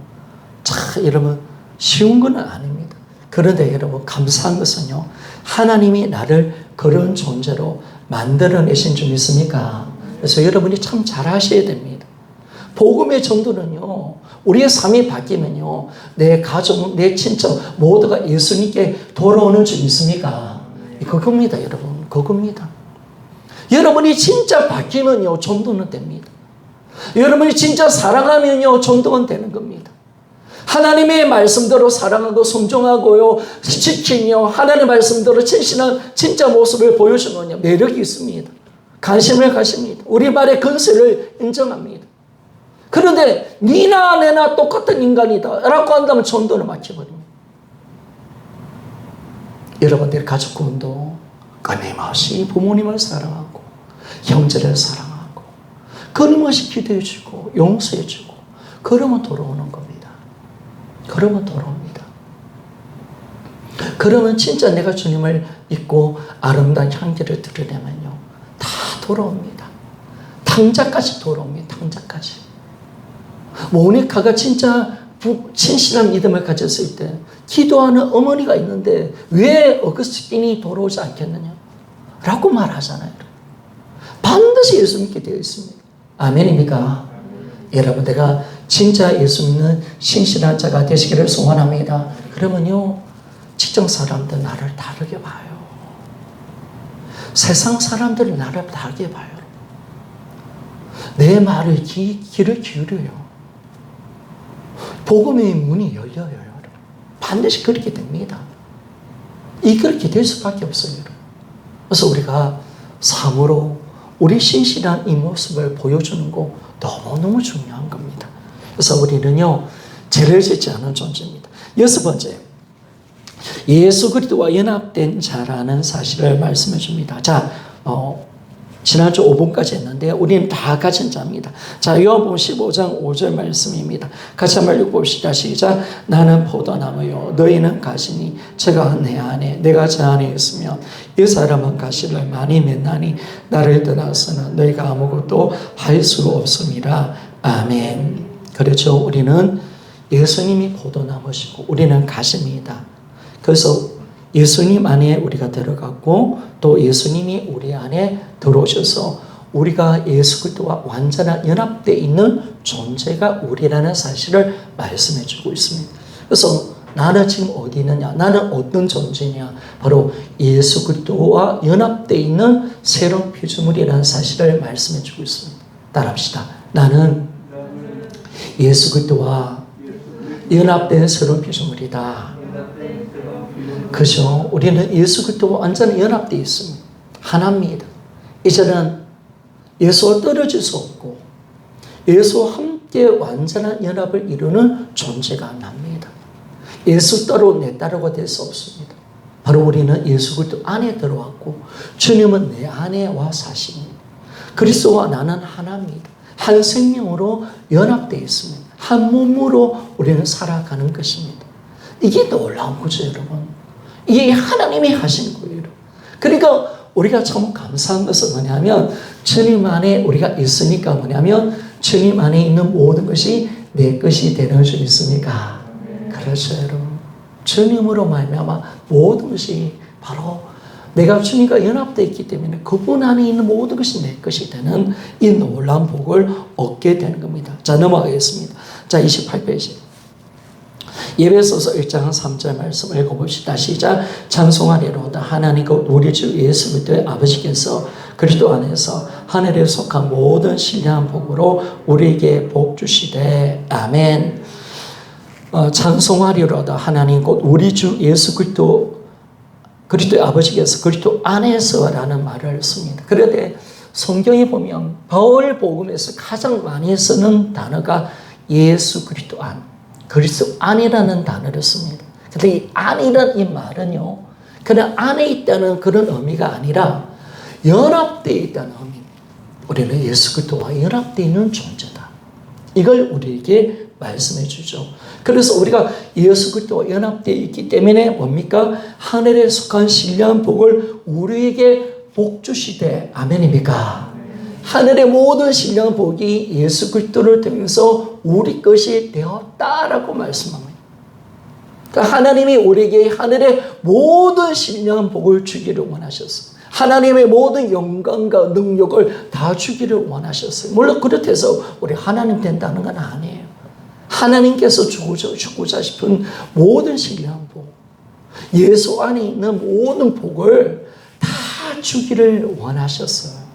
여러분, 쉬운 건 아닙니다. 그런데 여러분, 감사한 것은요, 하나님이 나를 그런 존재로 만들어내신 줄 믿습니까? 그래서 여러분이 참 잘하셔야 됩니다. 복음의 전도는요, 우리의 삶이 바뀌면요, 내 가족, 내 친척 모두가 예수님께 돌아오는 줄 믿습니까? 그겁니다, 여러분. 그겁니다. 여러분이 진짜 바뀌면요, 전도는 됩니다. 여러분이 진짜 사랑하면요, 전도는 되는 겁니다. 하나님의 말씀대로 사랑하고 순종하고요, 지키며 하나님의 말씀대로 진실한 진짜 모습을 보여주면요, 매력이 있습니다. 관심을 가십니다. 우리 말의 근세를 인정합니다. 그런데 니나 내나 똑같은 인간이다 라고 한다면 전도는 막혀버립니다. 여러분들의 가족 구원도 끊임없이 부모님을 사랑하고 형제를 사랑하고 끊임없이 기도해주고 용서해주고 그러면 돌아오는 겁니다. 그러면 돌아옵니다. 그러면 진짜 내가 주님을 믿고 아름다운 향기를 드러내면요, 다 돌아옵니다. 탕자까지 돌아옵니다. 탕자까지. 모니카가 진짜 진실한 믿음을 가졌을 때 기도하는 어머니가 있는데 왜 어거스틴이 돌아오지 않겠느냐 라고 말하잖아요. 반드시 예수 믿게 되어 있습니다. 아멘입니까? 여러분, 내가 진짜 예수 믿는 신실한 자가 되시기를 소원합니다. 그러면요, 직장 사람들 나를 다르게 봐요. 세상 사람들이 나를 다르게 봐요. 내 말을 귀를 기울여요. 복음의 문이 열려요, 여러분. 반드시 그렇게 됩니다. 그렇게 될 수밖에 없어요, 여러분. 그래서 우리가 삶으로 우리 신실한 이 모습을 보여주는 거 너무너무 중요한 겁니다. 그래서 우리는요, 죄를 짓지 않은 존재입니다. 여섯 번째, 예수 그리스도와 연합된 자라는 사실을 말씀해 줍니다. 자, 지난주 5분까지 했는데 우리는 다 가진 자입니다. 자, 요한복음 15장 5절 말씀입니다. 같이 한번 읽어봅시다. 시작. 나는 포도나무요 너희는 가시니 제가 내 안에 내가 저 안에 있으면 이 사람은 가시를 많이 맺나니 나를 떠나서는 너희가 아무것도 할 수 없음이라. 아멘. 그렇죠. 우리는 예수님이 포도나무시고 우리는 가시입니다. 그래서 예수님 안에 우리가 들어갔고 또 예수님이 우리 안에 들어오셔서 우리가 예수 그리스도와 완전한 연합되어 있는 존재가 우리라는 사실을 말씀해 주고 있습니다. 그래서 나는 지금 어디 있느냐? 나는 어떤 존재냐? 바로 예수 그리스도와 연합되어 있는 새로운 피조물이라는 사실을 말씀해 주고 있습니다. 따라합시다. 나는 예수 그리스도와 연합된 새로운 피조물이다. 그죠? 우리는 예수 그리스도와 완전히 연합되어 있습니다. 하나입니다. 이제는 예수와 떨어질 수 없고 예수와 함께 완전한 연합을 이루는 존재가 납니다. 예수 따로 내 따로가 될 수 없습니다. 바로 우리는 예수 그리스도 안에 들어왔고 주님은 내 안에 와 사십니다. 그리스도와 나는 하나입니다. 한 생명으로 연합되어 있습니다. 한 몸으로 우리는 살아가는 것입니다. 이게 놀라운 거죠, 여러분. 이게 하나님이 하신 거예요. 그러니까 우리가 참 감사한 것은 뭐냐면 주님 안에 우리가 있으니까 뭐냐면 주님 안에 있는 모든 것이 내 것이 되는 줄 믿습니까? 그렇죠, 여러분. 주님으로 말미암아 모든 것이 바로 내가 주님과 연합되어 있기 때문에 그분 안에 있는 모든 것이 내 것이 되는 이 놀라운 복을 얻게 되는 겁니다. 자, 넘어가겠습니다. 자, 28페이지. 예배소서 1장 3절 말씀 읽어봅시다. 시작. 찬송하리로다 하나님 곧 우리 주 예수 그리스도의 아버지께서 그리스도 안에서 하늘에 속한 모든 신령한 복으로 우리에게 복 주시되. 아멘. 찬송하리로다 하나님 곧 우리 주 예수 그리스도의 아버지께서 그리스도 안에서라는 말을 씁니다. 그런데 성경에 보면 바울 복음에서 가장 많이 쓰는 단어가 예수 그리스도 안, 그리스도 안이라는 단어를 씁니다. 근데 이 안이라는 이 말은요, 그냥 안에 있다는 그런 의미가 아니라 연합되어 있다는 의미입니다. 우리는 예수 그리스도와 연합되어 있는 존재다. 이걸 우리에게 말씀해 주죠. 그래서 우리가 예수 그리스도와 연합되어 있기 때문에 뭡니까? 하늘에 속한 신령한 복을 우리에게 복 주시되. 아멘입니까? 하늘의 모든 신령한 복이 예수 그리스도를 통해서 우리 것이 되었다라고 말씀합니다. 그러니까 하나님이 우리에게 하늘의 모든 신령한 복을 주기를 원하셨어요. 하나님의 모든 영광과 능력을 다 주기를 원하셨어요. 물론 그렇다고 우리 하나님 된다는 건 아니에요. 하나님께서 주고자 싶은 모든 신령한 복, 예수 안에 있는 모든 복을 다 주기를 원하셨어요.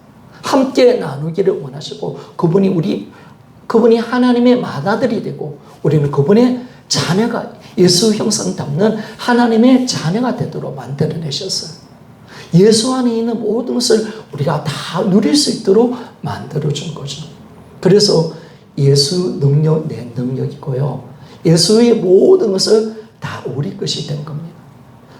함께 나누기를 원하시고 그분이 하나님의 맏아들이 되고 우리는 그분의 자녀가 예수 형상 담는 하나님의 자녀가 되도록 만들어내셨어요. 예수 안에 있는 모든 것을 우리가 다 누릴 수 있도록 만들어준 거죠. 그래서 예수 능력 내 능력이고요. 예수의 모든 것을 다 우리 것이 된 겁니다.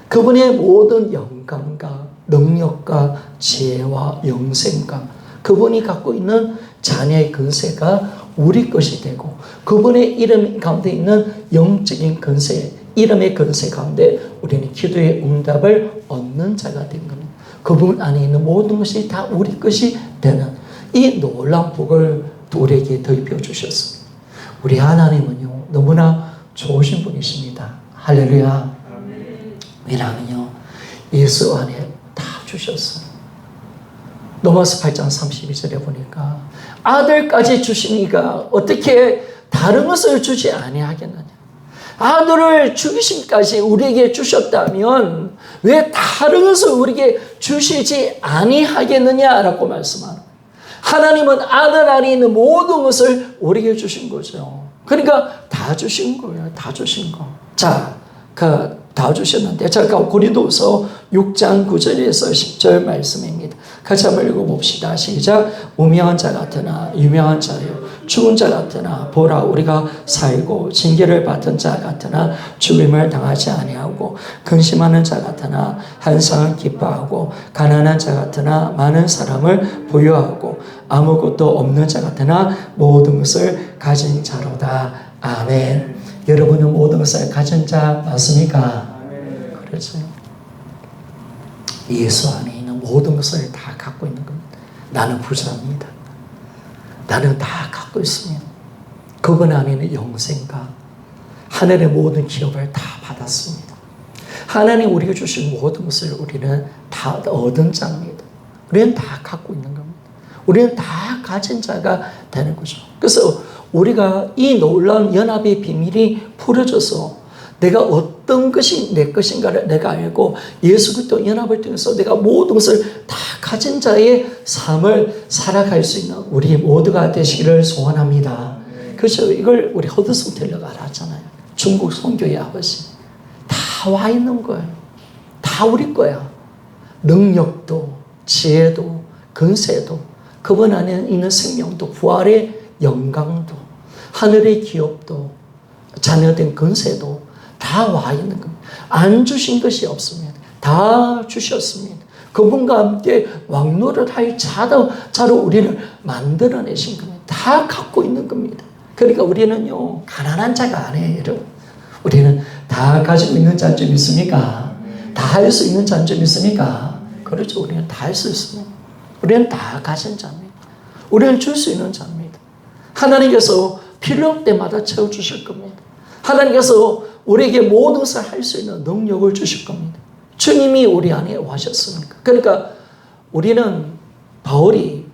그분의 모든 영감과 능력과 지혜와 영생과 그분이 갖고 있는 자녀의 근세가 우리 것이 되고 그분의 이름 가운데 있는 영적인 근세, 이름의 근세 가운데 우리는 기도의 응답을 얻는 자가 된 겁니다. 그분 안에 있는 모든 것이 다 우리 것이 되는 이 놀라운 복을 우리에게 더입혀 주셨습니다. 우리 하나님은요 너무나 좋으신 분이십니다. 할렐루야. 왜냐하면요 예수 안에 다 주셨어요. 로마서 8장 32절에 보니까 아들까지 주시니까 어떻게 다른 것을 주지 아니하겠느냐. 아들을 죽이심까지 우리에게 주셨다면 왜 다른 것을 우리에게 주시지 아니하겠느냐라고 말씀하는 거예요. 하나님은 아들 안에 있는 모든 것을 우리에게 주신 거죠. 그러니까 다 주신 거예요. 다 주신 거. 자, 다 주셨는데, 자, 고린도서 6장 9절에서 10절 말씀입니다. 같이 한번 읽어봅시다. 시작. 무명한 자 같으나 유명한 자요 죽은 자 같으나 보라 우리가 살고 징계를 받은 자 같으나 죽임을 당하지 아니하고 근심하는 자 같으나 한상을 기뻐하고 가난한 자 같으나 많은 사람을 보유하고 아무것도 없는 자 같으나 모든 것을 가진 자로다. 아멘. 여러분은 모든 것을 가진 자 맞습니까? 그렇죠. 예수 안에 있는 모든 것을 다 갖고 있는 겁니다. 나는 부자입니다. 나는 다 갖고 있으면 그분 안에는 영생과 하늘의 모든 기업을 다 받았습니다. 하나님 우리가 주신 모든 것을 우리는 다 얻은 자입니다. 우리는 다 갖고 있는 겁니다. 우리는 다 가진 자가 되는 거죠. 그래서 우리가 이 놀라운 연합의 비밀이 풀어져서 내가 어떤 것이 내 것인가를 내가 알고 예수 그리스도 연합을 통해서 내가 모든 것을 다 가진 자의 삶을 살아갈 수 있는 우리 모두가 되시기를 소원합니다. 그렇죠. 이걸 우리 허드슨 텔러가 알았잖아요. 중국 선교의 아버지. 다 와 있는 거예요. 다 우리 거야. 능력도 지혜도 근세도 그분 안에 있는 생명도 부활의 영광도 하늘의 기업도 자녀된 근세도 다 와 있는 겁니다. 안 주신 것이 없습니다. 다 주셨습니다. 그분과 함께 왕노를 할 자로 우리를 만들어내신 겁니다. 다 갖고 있는 겁니다. 그러니까 우리는요 가난한 자가 아니에요. 여러분. 우리는 다 가지고 있는 자인 줄 믿습니까? 다 할 수 있는 자인 줄 믿습니까? 그렇죠. 우리는 다 할 수 있습니다. 우리는 다 가진 자입니다. 우리는 줄 수 있는 자입니다. 하나님께서 필요할 때마다 채워주실 겁니다. 하나님께서 우리에게 모든 것을 할 수 있는 능력을 주실 겁니다. 주님이 우리 안에 와셨으니까. 그러니까 우리는 바울이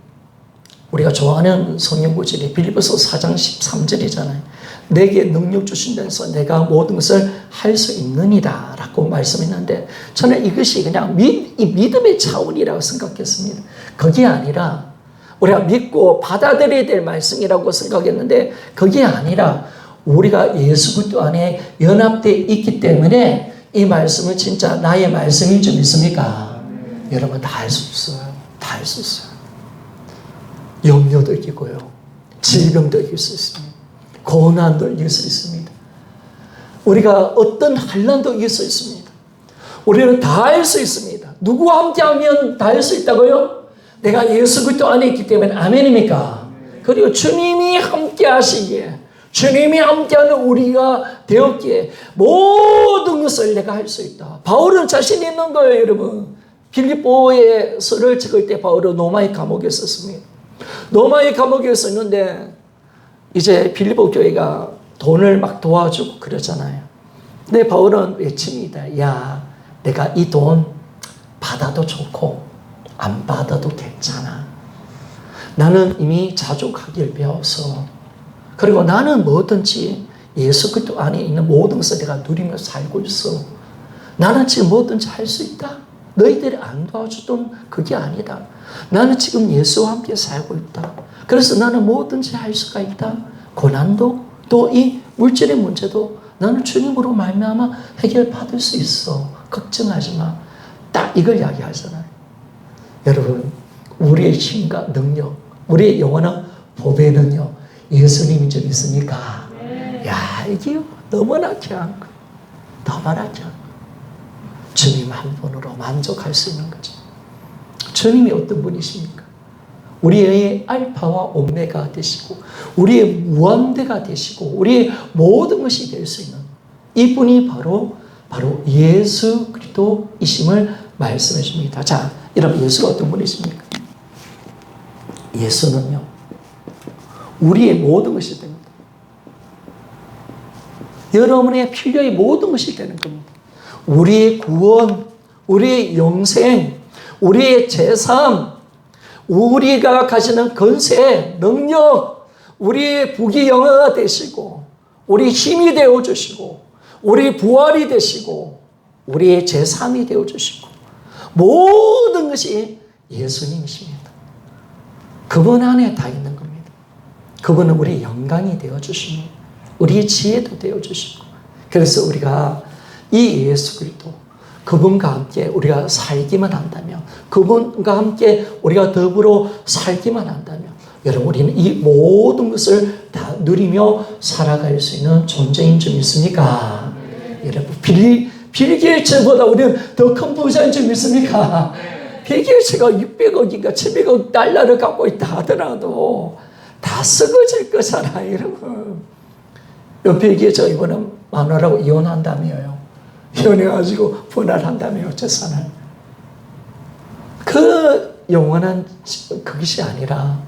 우리가 좋아하는 성경 구절이 빌립보서 4장 13절이잖아요. 내게 능력 주신 데서 내가 모든 것을 할 수 있느니라 라고 말씀했는데 저는 이것이 그냥 믿음의 차원이라고 생각했습니다. 그게 아니라 우리가 믿고 받아들여야 될 말씀이라고 생각했는데 그게 아니라 우리가 예수 그리스도 안에 연합되어 있기 때문에 이 말씀은 진짜 나의 말씀인 줄 믿습니까? 여러분 다 할 수 있어요. 다 할 수 있어요. 염려도 이기고요. 질병도 이길 수 있습니다. 고난도 이길 수 있습니다. 우리가 어떤 환난도 이길 수 있습니다. 우리는 다 할 수 있습니다. 누구와 함께하면 다 할 수 있다고요? 내가 예수 그리스도 안에 있기 때문에 아멘입니까? 그리고 주님이 함께 하시기에 주님이 함께하는 우리가 되었기에 모든 것을 내가 할 수 있다. 바울은 자신 있는 거예요, 여러분. 빌립보에 서를 찍을 때 바울은 로마의 감옥에 있었습니다. 로마의 감옥에 있었는데 이제 빌립보 교회가 돈을 막 도와주고 그러잖아요. 근데 바울은 외칩니다. 야, 내가 이 돈 받아도 좋고 안 받아도 괜찮아. 나는 이미 자족하기를 배워서 그리고 나는 뭐든지 예수 그리스도 안에 있는 모든 것을 내가 누리며 살고 있어. 나는 지금 뭐든지 할 수 있다. 너희들이 안 도와주던 그게 아니다. 나는 지금 예수와 함께 살고 있다. 그래서 나는 뭐든지 할 수가 있다. 고난도 또 이 물질의 문제도 나는 주님으로 말미암아 해결받을 수 있어. 걱정하지 마. 딱 이걸 이야기하잖아요. 여러분 우리의 힘과 능력 우리의 영원한 보배는요 예수님인 줄 믿습니까? 야 이게 너무나 귀한 거 너무나 귀한 거 주님 한 분으로 만족할 수 있는 거죠. 주님이 어떤 분이십니까? 우리의 알파와 오메가 되시고 우리의 무한대가 되시고 우리의 모든 것이 될 수 있는 이분이 바로 예수 그리스도이심을 말씀해 줍니다. 자, 여러분 예수가 어떤 분이십니까? 예수는요 우리의 모든 것이 됩니다. 여러분의 필요의 모든 것이 되는 겁니다. 우리의 구원, 우리의 영생, 우리의 재산, 우리가 가지는 권세, 능력, 우리의 부귀영화가 되시고 우리 힘이 되어주시고 우리 부활이 되시고 우리의 제3이 되어주시고 모든 것이 예수님이십니다. 그분 안에 다 있는 겁니다. 그분은 우리의 영광이 되어주십니다. 우리의 지혜도 되어주시고 그래서 우리가 이 예수 그리스도 그분과 함께 우리가 살기만 한다면, 그분과 함께 우리가 더불어 살기만 한다면, 여러분 우리는 이 모든 것을 다 누리며 살아갈 수 있는 존재인 줄 믿습니까? 여러분 빌 게이츠보다 우리는 더 큰 부자인 줄 믿습니까? 빌 게이츠가 600억인가 700억 달러를 갖고 있다 하더라도 다 썩어질 거잖아요, 여러분. 빌 게이츠가 이번에 마누라하고 이혼한다며요. 이혼해가지고 분할한다며요, 재산을. 그 영원한 그것이 아니라,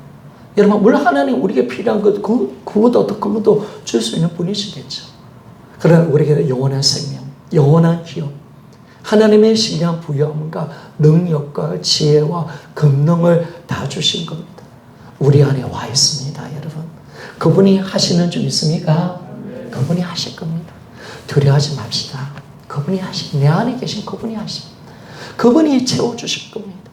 여러분 물론 하나님 우리에게 필요한 것 그것도 더 큰 것도 줄 수 있는 분이시겠죠. 그러나 우리에게 영원한 생명, 영원한 기업, 하나님의 신령 부여함과 능력과 지혜와 권능을 다 주신 겁니다. 우리 안에 와 있습니다, 여러분. 그분이 하시는 줄 믿습니까? 그분이 하실 겁니다. 두려워하지 맙시다. 그분이 내 안에 계신 그분이 하십니다. 그분이 채워주실 겁니다.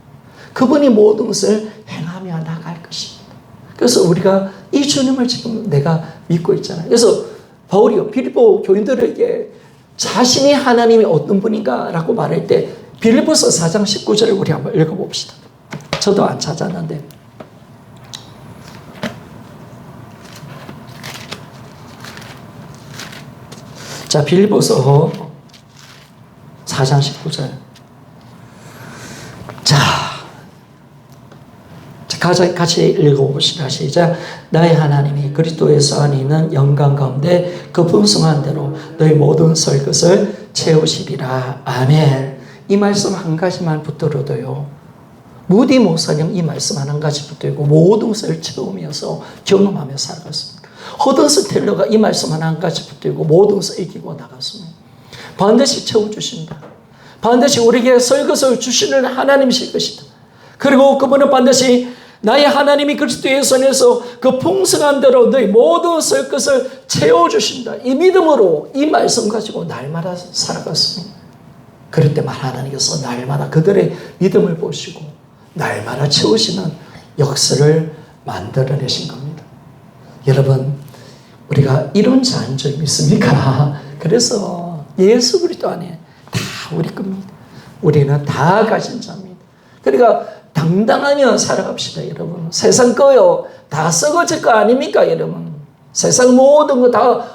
그분이 모든 것을 행하며 나갈 것입니다. 그래서 우리가 이 주님을 지금 내가 믿고 있잖아요. 그래서 바울이요, 빌립보 교인들에게 자신이 하나님이 어떤 분인가 라고 말할 때 빌립보서 4장 19절을 우리 한번 읽어봅시다. 저도 안 찾았는데. 자, 빌립보서 4장 19절. 같이 읽어봅시다. 시작. 나의 하나님이 그리스도에서 안에 있는 영광 가운데 그 풍성한 대로 너희 모든 설 것을 채우시리라. 아멘. 이 말씀 한 가지만 붙들어도요, 무디 목사님 이 말씀 한 가지 붙들고 모든 것을 채우면서 경험하며 살아갔습니다. 허든스 텔러가 이 말씀 한 가지 붙들고 모든 것을 이기고 나갔습니다. 반드시 채워주신다. 반드시 우리에게 설 것을 주시는 하나님이실 것이다. 그리고 그분은 반드시 나의 하나님이 그리스도의 손에서 그 풍성한 대로 너희 모든 설 것을 채워주신다. 이 믿음으로 이 말씀 가지고 날마다 살아갔습니다. 그럴 때만 하나님께서 날마다 그들의 믿음을 보시고 날마다 채우시는 역사를 만들어내신 겁니다. 여러분, 우리가 이런 자인 줄 믿습니까? 그래서 예수 그리스도 안에 다 우리 겁니다. 우리는 다 가진 자입니다. 그러니까 당당하며 살아갑시다, 여러분. 세상 거요 다 썩어질 거 아닙니까, 여러분? 세상 모든 거 다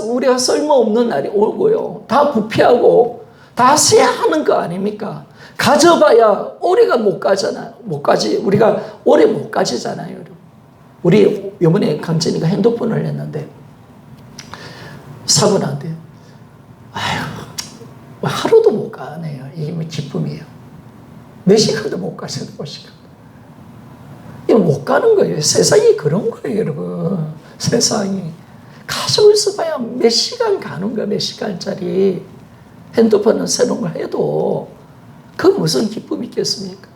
우리가 쓸모없는 날이 오고요. 다 부패하고 다 쇠하는 거 아닙니까? 가져봐야 오래가 못 가잖아요. 못 가지. 우리가 오래 못 가지잖아요, 여러분. 우리 이번에 강진이가 핸드폰을 했는데 사고 난대요. 아휴, 하루도 못 가네요. 이게 기쁨이에요. 몇 시간도 못 가셔도 몇 시간. 이거 못 가는 거예요. 세상이 그런 거예요, 여러분. 세상이. 가지고 있어봐야 몇 시간 가는 거야, 몇 시간짜리. 핸드폰은 새로운 걸 해도 그 무슨 기쁨이 있겠습니까?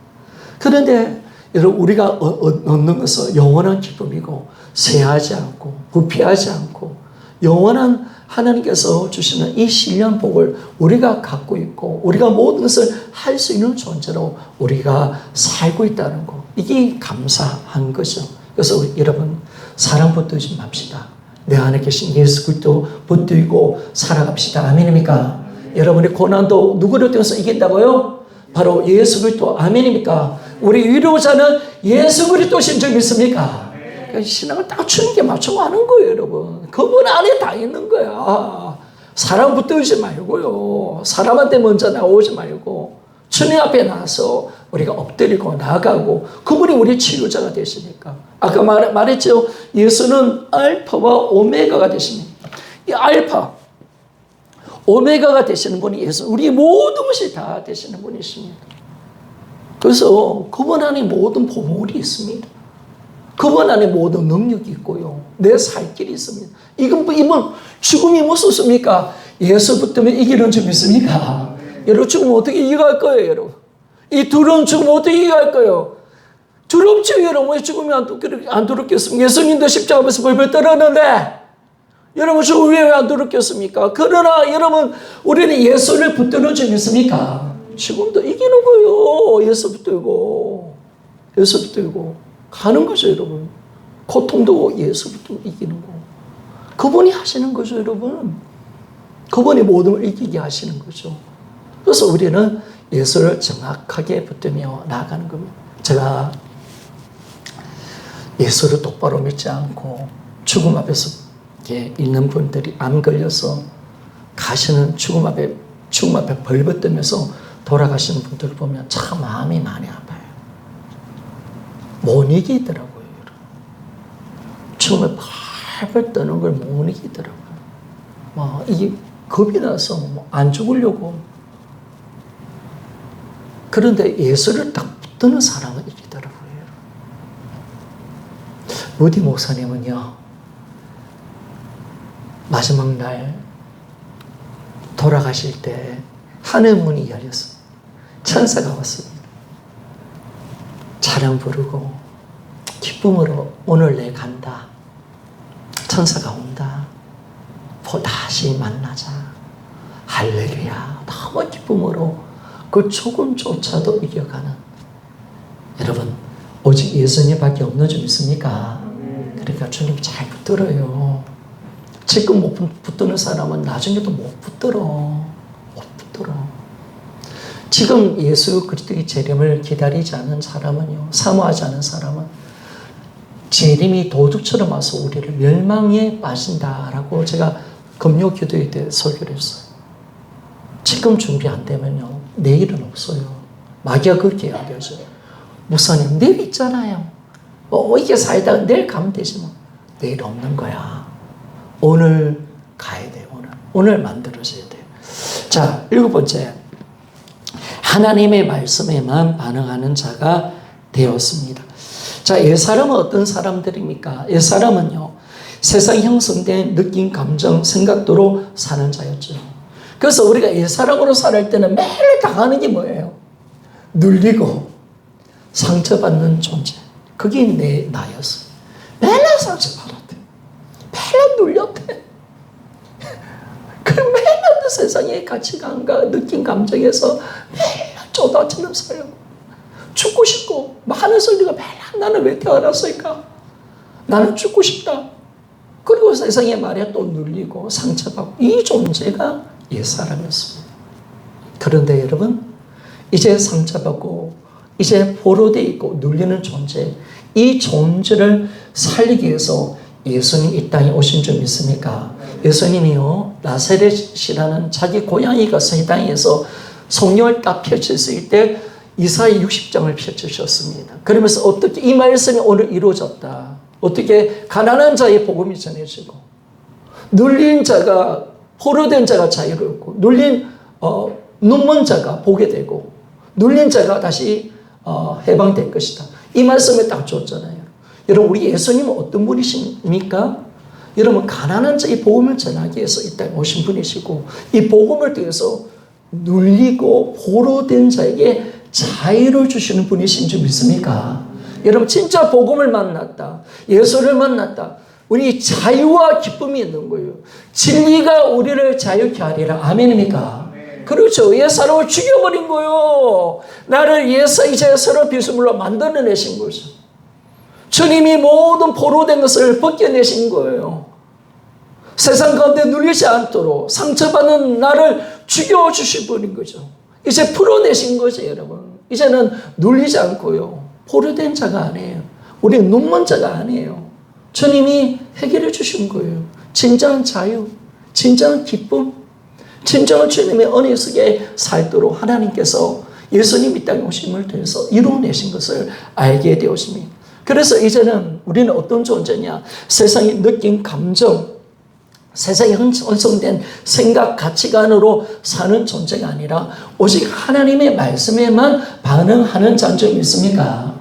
그런데 여러분, 우리가 얻는 것은 영원한 기쁨이고 쇠하지 않고 부패하지 않고 영원한 하나님께서 주시는 이 신령 복을 우리가 갖고 있고 우리가 모든 것을 할 수 있는 존재로 우리가 살고 있다는 거, 이게 감사한 거죠. 그래서 여러분, 사랑 붙들지 맙시다. 내 안에 계신 예수 그리스도 붙들고 살아갑시다. 아멘입니까? 여러분의 고난도 누구를 통해서 이긴다고요? 바로 예수 그리스도. 아멘입니까? 우리 위로자는 예수 그리스도신 줄 믿습니까? 신앙을 딱 주님께 맞추고 하는 거예요, 여러분. 그분 안에 다 있는 거야. 사람 붙들지 말고요. 사람한테 먼저 나오지 말고 주님 앞에 나서 우리가 엎드리고 나가고 그분이 우리 치유자가 되시니까. 아까 말했죠. 예수는 알파와 오메가가 되십니다. 이 알파, 오메가가 되시는 분이 예수. 우리 모든 것이 다 되시는 분이십니다. 그래서 그분 안에 모든 보물이 있습니다. 그분 안에 모든 능력이 있고요. 내 살 길이 있습니다. 이건 죽음이 무섭습니까? 예수 붙으면 이기는 줄 믿습니까? 여러분, 죽으면 어떻게 이겨갈 거예요, 여러분? 이 두려움 죽으면 어떻게 이겨갈 거예요? 두렵죠, 여러분. 왜 죽으면 안 두렵겠습니까? 예수님도 십자가 앞에서 벌벌 떨었는데 여러분, 죽으면 왜 안 두렵겠습니까? 그러나 여러분, 우리는 예수를 붙드는 줄 믿습니까? 죽음도 이기는 거예요. 예수 붙들고 가는 거죠, 여러분. 고통도 예수부터 이기는 거. 그분이 하시는 거죠, 여러분. 그분이 모든 걸 이기게 하시는 거죠. 그래서 우리는 예수를 정확하게 붙들며 나아가는 겁니다. 제가 예수를 똑바로 믿지 않고 죽음 앞에서 있는 분들이 암 걸려서 가시는 죽음 앞에 벌벗으면서 돌아가시는 분들 보면 참 마음이 많이 아파요. 못 이기더라고요. 죽음에 팔팔 떠는 걸 못 이기더라고요. 이게 겁이 나서 안 죽으려고. 그런데 예수를 딱 붙드는 사람은 이기더라고요. 무디 목사님은요, 마지막 날 돌아가실 때 하늘 문이 열렸어요. 천사가 왔습니다. 찬양 부르고 기쁨으로 오늘 내 간다. 천사가 온다. 다시 만나자. 할렐루야. 너무 기쁨으로 그 죽음조차도 이겨가는. 여러분, 오직 예수님밖에 없는 줄 믿습니까? 그러니까 주님 잘 붙들어요. 지금 못 붙드는 사람은 나중에도 못 붙들어. 못 붙들어. 지금 예수 그리스도의 재림을 기다리지 않은 사람은요, 사모하지 않은 사람은 재림이 도둑처럼 와서 우리를 멸망에 빠진다라고 제가 금요 기도회 때 설교를 했어요. 지금 준비 안 되면요, 내일은 없어요. 마귀가 그렇게 이야기하죠. 목사님, 내일 있잖아요. 이게 살다가 내일 가면 되지 뭐. 내일 없는 거야. 오늘 가야 돼요. 오늘 만들어져야 돼요. 자, 7번째. 하나님의 말씀에만 반응하는 자가 되었습니다. 자, 옛사람은 어떤 사람들입니까? 옛사람은요, 세상 형성된 느낌, 감정, 생각도로 사는 자였죠. 그래서 우리가 옛사람으로 살 때는 매일 당하는 게 뭐예요? 눌리고 상처받는 존재. 그게 나였어요. 맨날 상처받았대. 맨날 눌렸대. 맨날 세상의 가치관과 느낌, 감정에서 맨날 쪼다치는 살고 죽고 싶고 많은 소리가 맨날 나는 왜 태어났을까? 나는 죽고 싶다. 그리고 세상의 말에 또 눌리고 상처받고 이 존재가 옛사람이었습니다. 그런데 여러분, 이제 상처받고 이제 포로되어 있고 눌리는 존재, 이 존재를 살리기 위해서 예수님 이 땅에 오신 줄 믿습니까? 예수님이요, 나사렛이라는 자기 고향에 가서 이 땅에서 성령을 딱 펼쳤을 때 이사야 60장을 펼치셨습니다. 그러면서 어떻게 이 말씀이 오늘 이루어졌다. 어떻게 가난한 자의 복음이 전해지고 눌린 자가, 포로된 자가 자유롭고 눌린 눈먼 자가 보게 되고 눌린 자가 다시 해방될 것이다. 이 말씀을 딱 줬잖아요. 여러분, 우리 예수님은 어떤 분이십니까? 여러분, 가난한 자의 복음을 전하기 위해서 이 땅에 오신 분이시고 이 복음을 통해서 눌리고 포로된 자에게 자유를 주시는 분이신 줄 믿습니까? 여러분, 진짜 복음을 만났다. 예수를 만났다. 우리 자유와 기쁨이 있는 거예요. 진리가 우리를 자유케 하리라. 아멘입니까? 그렇죠. 옛사람을 죽여버린 거예요. 나를 이제 새로 피조물로 만들어내신 거죠. 주님이 모든 포로된 것을 벗겨내신 거예요. 세상 가운데 눌리지 않도록 상처받는 나를 죽여주신 분인 거죠. 이제 풀어내신 거죠, 여러분. 이제는 눌리지 않고요. 포로된 자가 아니에요. 우리는 눈먼 자가 아니에요. 주님이 해결해 주신 거예요. 진정한 자유, 진정한 기쁨, 진정한 주님의 은혜 속에 살도록 하나님께서 예수님 이 땅에 오심을 통해서 이루어내신 것을 알게 되었습니다. 그래서 이제는 우리는 어떤 존재냐? 세상의 느낌, 감정, 세상에 형성된 생각, 가치관으로 사는 존재가 아니라 오직 하나님의 말씀에만 반응하는 자인 줄 믿습니까?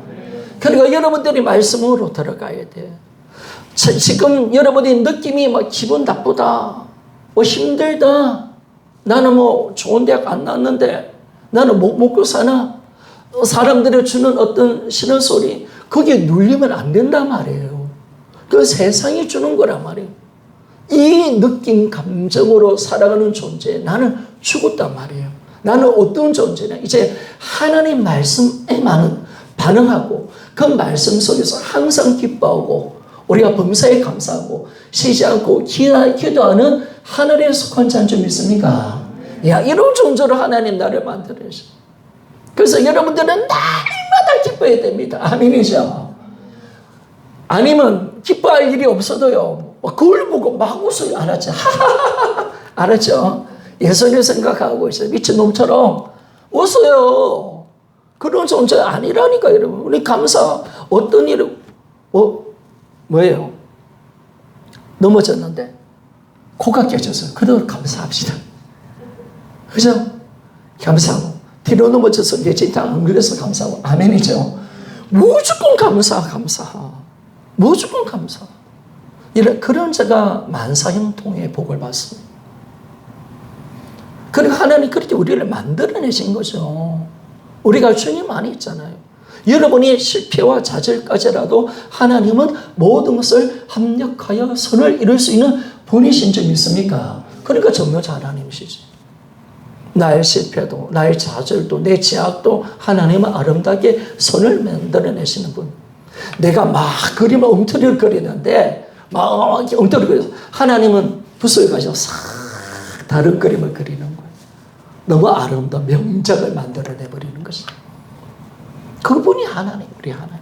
그러니까 여러분들이 말씀으로 들어가야 돼. 지금 여러분이 느낌이 막 기분 나쁘다, 힘들다, 나는 좋은 대학 안 나왔는데 나는 못 먹고 사나, 사람들이 주는 어떤 싫은 소리, 거기에 눌리면 안 된단 말이에요. 그 세상이 주는 거란 말이에요. 이 느낌, 감정으로 살아가는 존재, 나는 죽었단 말이에요. 나는 어떤 존재냐? 이제 하나님 말씀에만 반응하고 그 말씀 속에서 항상 기뻐하고 우리가 범사에 감사하고 쉬지 않고 기도하는 하늘에 속한 자인 줄 믿습니까? 야, 이런 존재로 하나님 나를 만들어주셔. 그래서 여러분들은 날마다 기뻐해야 됩니다. 아멘이죠. 아니면 기뻐할 일이 없어도요, 그걸 보고 막 웃어요. 알았죠? 알았죠? 예수님 생각하고 있어요. 미친놈처럼 웃어요. 그런 존재 아니라니까, 여러분. 우리 감사, 어떤 일을, 뭐예요? 넘어졌는데, 코가 깨졌어요. 그래도 감사합시다. 그죠? 감사하고. 뒤로 넘어져서 내 진탕 안 그래서 감사하고. 아멘이죠? 무조건 감사. 무조건 감사. 그런 자가 만사형통의 복을 받습니다. 그리고 하나님 그렇게 우리를 만들어내신 거죠. 우리가 주님 안에 있잖아요. 여러분이 실패와 좌절까지라도 하나님은 모든 것을 합력하여 선을 이룰 수 있는 분이신 줄 믿습니까? 그러니까 전묘자 하나님이시죠. 나의 실패도, 나의 좌절도, 내 제약도 하나님은 아름답게 선을 만들어내시는 분. 내가 막 그림을 엉터리를 막 엉터리를 하나님은 붓을 가지고 싹 다른 그림을 그리는 거예요. 너무 아름다운 명작을 만들어내버리는 것이죠. 그분이 하나님, 우리 하나님.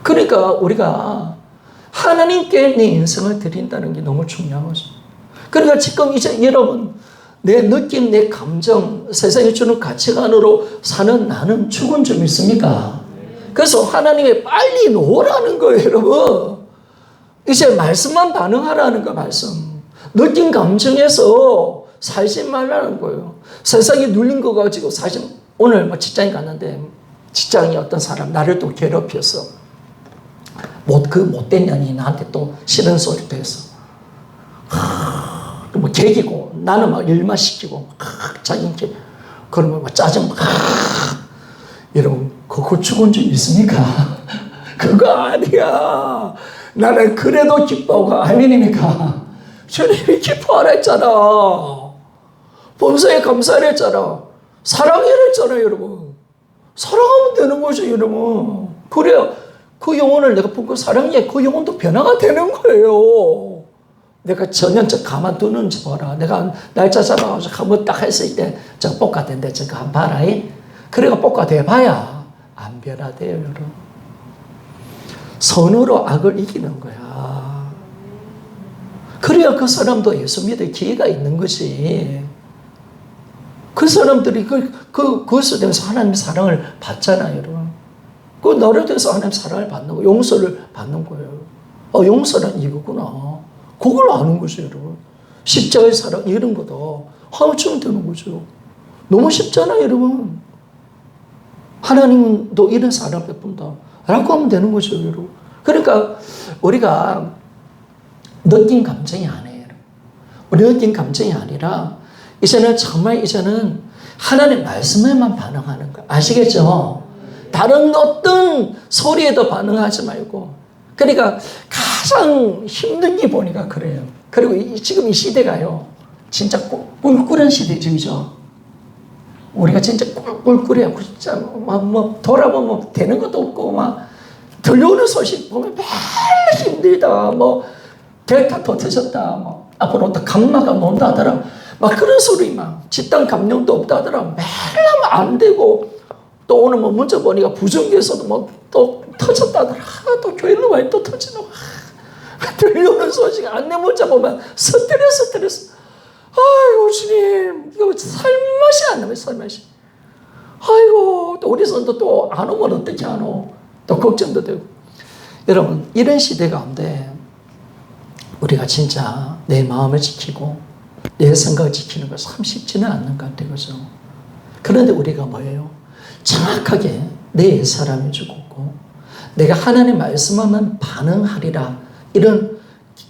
그러니까 우리가 하나님께 내 인생을 드린다는 게 너무 중요한 거죠. 그러니까 지금 이제 여러분, 내 느낌, 내 감정, 세상에 주는 가치관으로 사는 나는 죽은 줄 믿습니까? 그래서 하나님이 빨리 놓으라는 거예요, 여러분. 이제 말씀만 반응하라는 거, 말씀. 느낌, 감정에서 살지 말라는 거예요. 세상에 눌린 거 가지고 사실 오늘 뭐 직장에 갔는데 직장이 어떤 사람 나를 또 괴롭혔어. 그 못된 년이 나한테 또 싫은 소리도 했어. 뭐 개기고 나는 막 일만 시키고 자기한테 그러면 막 짜증 막 여러분 그거 죽은 줄 있습니까? 그거 아니야. 나는 그래도 기뻐하고 아멘입니까? 주님이 기뻐하라 했잖아. 범사에 감사하라 했잖아. 사랑해라 했잖아요, 여러분. 사랑하면 되는 거죠, 여러분. 그래야 그 영혼을 내가 품고 사랑해. 그 영혼도 변화가 되는 거예요. 내가 전년적 가만두는지 봐라. 내가 날짜 잡아가지고 한번 딱 했을 때 저 볶아된대. 저거 한 봐라. 그래가 볶아대봐야 안 변화돼요, 여러분. 선으로 악을 이기는 거야. 그래야 그 사람도 예수 믿을 기회가 있는 거지. 그 사람들이 그것을 통해서 하나님의 사랑을 받잖아요, 여러분. 그 너를 통해서 하나님의 사랑을 받는 거, 용서를 받는 거예요. 용서는 이거구나. 그걸 아는 거죠, 여러분. 십자가의 사랑, 이런 거다. 하우치면 되는 거죠. 너무 쉽잖아요, 여러분. 하나님도 이런 사랑 베푼다. 라고 하면 되는 거죠, 여러분. 그러니까 우리가 느낀 감정이 아니에요. 우리 느낀 감정이 아니라 이제는 하나님의 말씀에만 반응하는 거예요. 아시겠죠? 다른 어떤 소리에도 반응하지 말고. 그러니까 가장 힘든 게 보니까 그래요. 그리고 지금 이 시대가요. 진짜 꿀꿀한 시대죠. 우리가 진짜 꿀꿀해요. 진짜 뭐 돌아보면 되는 것도 없고 막 들려오는 소식 보면 매일 힘들다. 뭐 델타 터졌다. 뭐 앞으로 또 감마가 논다 하더라. 막 그런 소리 막 집단 감염도 없다 하더라. 매일 하면 안 되고 또 오늘 뭐 문자 보니까 부정기에서도 뭐 또 터졌다 하더라. 또 교회는 왜 또 터지노? 들려오는 소식 안내 문자 보면 스트레스. 아이고 주님 이거 살맛이 안 나요. 살맛이. 아이고 또 우리 선도 또 안 오면 어떻게 안 오? 또 걱정도 되고. 여러분 이런 시대 가운데 우리가 진짜 내 마음을 지키고 내 생각을 지키는 거 참 쉽지는 않는 것 같아요. 그죠? 그런데 우리가 뭐예요? 정확하게 내 사람이 죽었고 내가 하나님 말씀하면 반응하리라 이런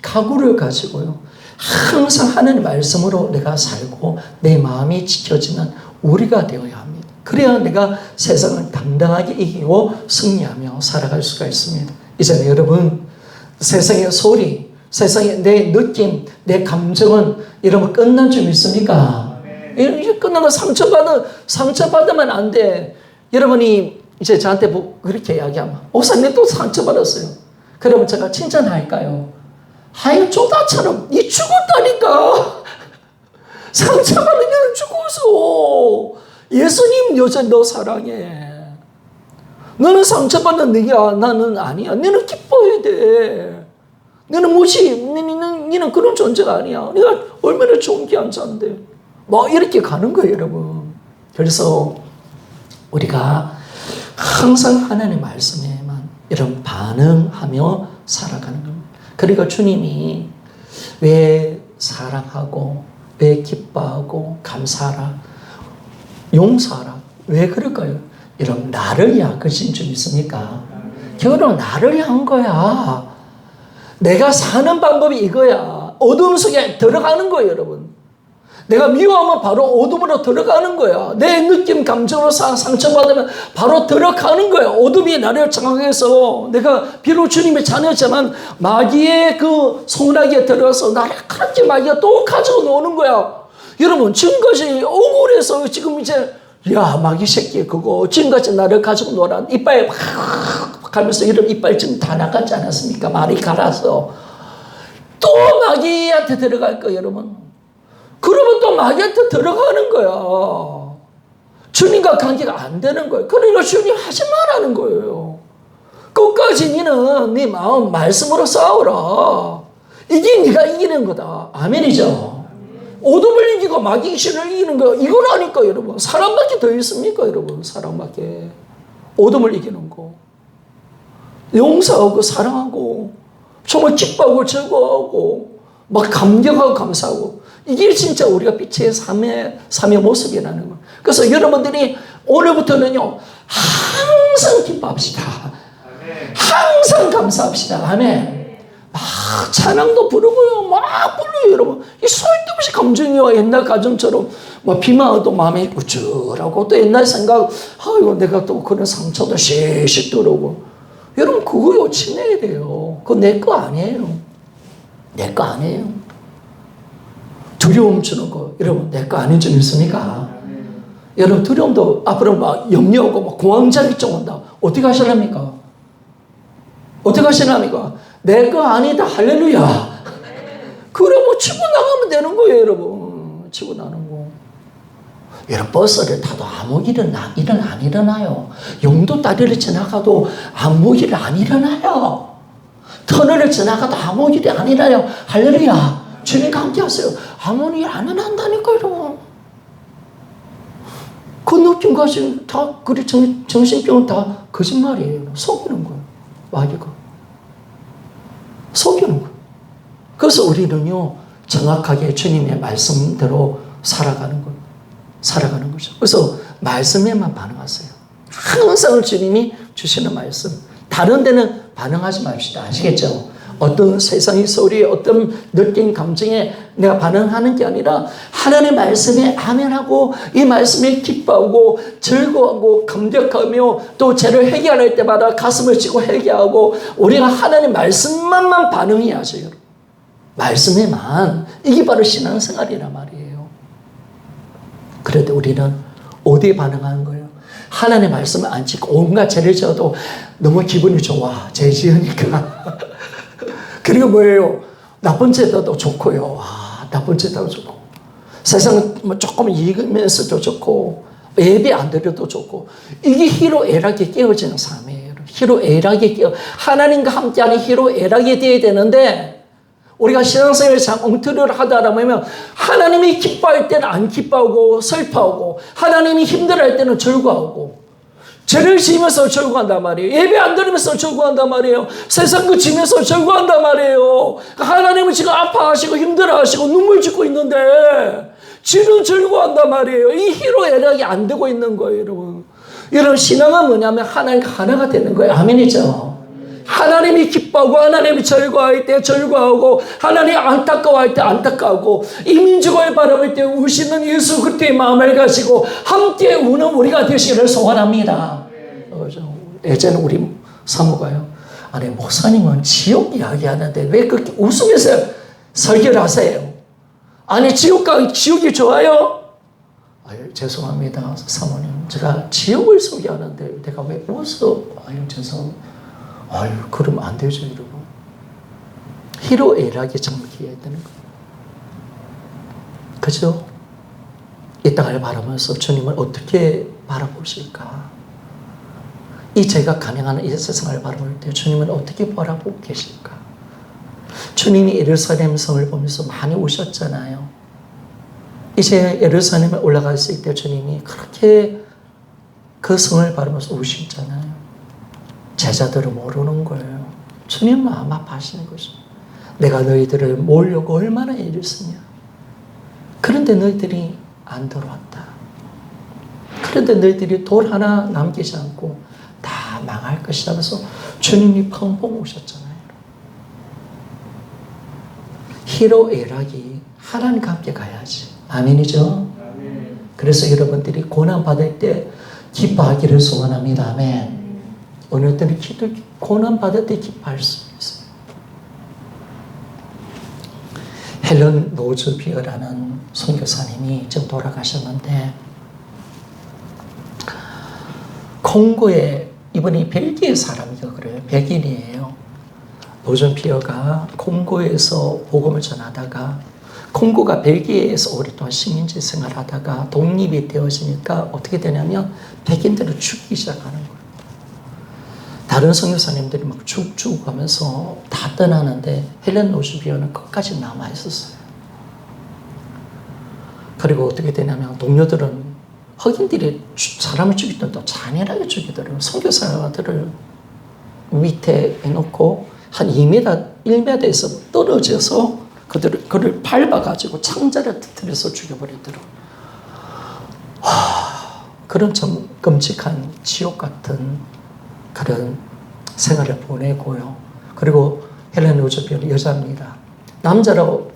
각오를 가지고요. 항상 하나님 말씀으로 내가 살고 내 마음이 지켜지는 우리가 되어야 합니다. 그래야 내가 세상을 당당하게 이기고 승리하며 살아갈 수가 있습니다. 이제 여러분 세상의 소리, 세상의 내 느낌, 내 감정은 여러분 끝난 줄 믿습니까? 이제 끝난 거 상처받으면 안 돼. 여러분이 이제 저한테 그렇게 이야기하면 목사님 또 상처받았어요. 그러면 제가 칭찬할까요? 하여 조다처럼 이 죽었다니까. 상처받는 너는 죽어서. 예수님 여전히 너 사랑해. 너는 상처받는 네가 나는 아니야. 너는 기뻐해야 돼. 너는 너는 그런 존재가 아니야. 네가 얼마나 존귀한 자인데. 막 이렇게 가는 거예요, 여러분. 그래서 우리가 항상 하나님의 말씀에만 이런 반응하며 살아가는 겁니다. 그러니까 주님이 왜 사랑하고 왜 기뻐하고 감사하라 용서하라 왜 그럴까요? 여러분 나를 향한 것인 줄 믿습니까? 결혼 나를 향한 거야. 내가 사는 방법이 이거야. 어둠 속에 들어가는 거예요, 여러분. 내가 미워하면 바로 어둠으로 들어가는 거야. 내 느낌, 감정으로 상처받으면 바로 들어가는 거야. 어둠이 나를 장악해서 내가 비록 주님의 자녀지만 마귀의 그 손아귀에 들어가서 나를 그렇게 마귀가 또 가지고 노는 거야. 여러분 지금까지 억울해서 지금 이제 야 마귀 새끼 그거 지금까지 나를 가지고 놀아. 이빨 팍 하면서 이런 이빨 지금 다 나갔지 않았습니까? 말이 갈아서 또 마귀한테 들어갈 거예요, 여러분. 그러면 또 마귀한테 들어가는 거야. 주님과 관계가 안 되는 거예요. 그러니까 주님 하지 말라는 거예요. 끝까지 너는 네 마음 말씀으로 싸우라. 이게 네가 이기는 거다. 아멘이죠. 어둠을 이기고 마귀 귀신을 이기는 거 이거라니까 여러분. 사람밖에 더 있습니까 여러분. 사람밖에. 어둠을 이기는 거. 용서하고 사랑하고 정말 기뻐하고 즐거워하고 막 감격하고 감사하고 이게 진짜 우리가 빛의 삶의 모습이라는 거예요. 그래서 여러분들이 오늘부터는요 항상 기뻐합시다. 항상 감사합시다. 아멘. 막 찬양도 부르고요. 막 불러요 여러분. 이 쓸데없이 감정이요. 옛날 가정처럼 뭐 비만 와도 마음이 우쭐하고 또 옛날 생각 아이고 내가 또 그런 상처도 씩씩 들어오고 여러분 그거 요침내야 돼요. 그거 내 거 아니에요. 내 거 아니에요. 두려움 주는 거 여러분 내 거 아닌 줄 믿습니까? 여러분 두려움도 앞으로 막 염려하고 막 공황장애증 온다. 어떻게 하실랍니까? 어떻게 하실랍니까? 내 거 아니다. 할렐루야. 그러면 치고 나가면 되는 거예요, 여러분. 치고 나는 거. 여러분 버스를 타도 아무 일은 안 일어나요. 용도 다리를 지나가도 아무 일 안 일어나요. 터널을 지나가도 아무 일이 안 일어나요. 할렐루야. 주님과 함께 하세요. 아무 일 안 일어난다니까요. 그 느낌 가지고 다 그리 정신병은 다 거짓말이에요. 속이는 거예요. 마귀가. 속이는 거예요. 그래서 우리는요 정확하게 주님의 말씀대로 살아가는 거예요. 살아가는 거죠. 그래서 말씀에만 반응하세요. 항상 주님이 주시는 말씀. 다른 데는 반응하지 맙시다. 아시겠죠? 어떤 세상의 소리에 어떤 느낌 감정에 내가 반응하는 게 아니라 하나님의 말씀에 아멘하고 이 말씀에 기뻐하고 즐거워하고 감격하며 또 죄를 회개할 때마다 가슴을 치고 회개하고 우리가 하나님의 말씀만 반응해야죠. 여러분. 말씀에만. 이게 바로 신앙생활이란 말이에요. 그런데 우리는 어디에 반응하는 거예요? 하나님의 말씀을 안 지키고 온갖 죄를 지어도 너무 기분이 좋아. 죄 지으니까. 그리고 뭐예요? 나쁜 죄도 좋고요. 나쁜 죄도 좋고. 세상 뭐 조금 이기면서도 좋고, 예배 안 드려도 좋고. 이게 희로애락에 깨어지는 삶이에요. 희로애락에 하나님과 함께하는 희로애락이 되어야 되는데, 우리가 신앙생활을 참 엉터리를 하다 보면 하나님이 기뻐할 때는 안 기뻐하고 슬퍼하고 하나님이 힘들어할 때는 즐거워하고 죄를 지으면서 즐거워한단 말이에요. 예배 안 드리면서 즐거워한단 말이에요. 세상 그 지면서 즐거워한단 말이에요. 하나님은 지금 아파하시고 힘들어하시고 눈물 짓고 있는데 지는 즐거워한단 말이에요. 이 희로애락이 안 되고 있는 거예요, 여러분. 여러분 신앙은 뭐냐면 하나님과 하나가 되는 거예요. 아멘이죠. 하나님이 기뻐하고 하나님이 즐거워할 때 즐거워하고 하나님이 안타까워할 때 안타까워하고 이 민족을 바라볼 때 우시는 예수 그리스도의 마음을 가지고 함께 우는 우리가 되시기를 소원합니다. 예전에 우리 사모가요. 아니 목사님은 지옥 이야기하는데 왜 그렇게 웃으면서 설교를 하세요? 아니 지옥이 좋아요? 아유 죄송합니다 사모님. 제가 지옥을 소개하는데 내가 왜 웃어? 아유 죄송합니다. 아유, 그러면 안 되죠, 여러분. 희로애락이 정확히 해야 되는 거예요. 그죠? 이 땅을 바라보면서 주님을 어떻게 바라보실까? 이 제가 가능한 이 세상을 바라볼 때 주님은 어떻게 바라보고 계실까? 주님이 예루살렘 성을 보면서 많이 우셨잖아요. 이제 예루살렘에 올라갔을 때 주님이 그렇게 그 성을 바라보면서 우셨잖아요. 제자들은 모르는 거예요. 주님 마음 아파하시는 거죠. 내가 너희들을 모으려고 얼마나 애를 쓰냐. 그런데 너희들이 안 들어왔다. 그런데 너희들이 돌 하나 남기지 않고 다 망할 것이다. 그래서 주님이 펑펑 우셨잖아요. 희로애락이 하나님과 함께 가야지. 아멘이죠? 아멘. 그래서 여러분들이 고난받을 때 기뻐하기를 소원합니다. 아멘. 오늘들은 고난받을 때 기뻐할 수 있어요. 헬런 노즈비어라는 선교사님이 지금 돌아가셨는데 콩고에 이분이 벨기에 사람이가 그래요. 백인이에요. 노즈비어가 콩고에서 복음을 전하다가 콩고가 벨기에에서 오랫동안 식민지 생활하다가 독립이 되어지니까 어떻게 되냐면 백인들을 죽이기 시작하는 거예요. 다른 선교사님들이 막 죽 하면서 다 떠나는데 헬렌 노즈비어는 끝까지 남아있었어요. 그리고 어떻게 되냐면 동료들은 흑인들이 사람을 죽일 때도 잔인하게 죽이더라고요. 선교사들을 밑에 해놓고 한 2m, 1m에서 떨어져서 그를 밟아가지고 창자를 터뜨려서 죽여버리더라고요. 그런 좀 끔찍한 지옥 같은 그런 생활을 보내고요. 그리고 헬렌 노즈비어는 여자입니다. 남자라고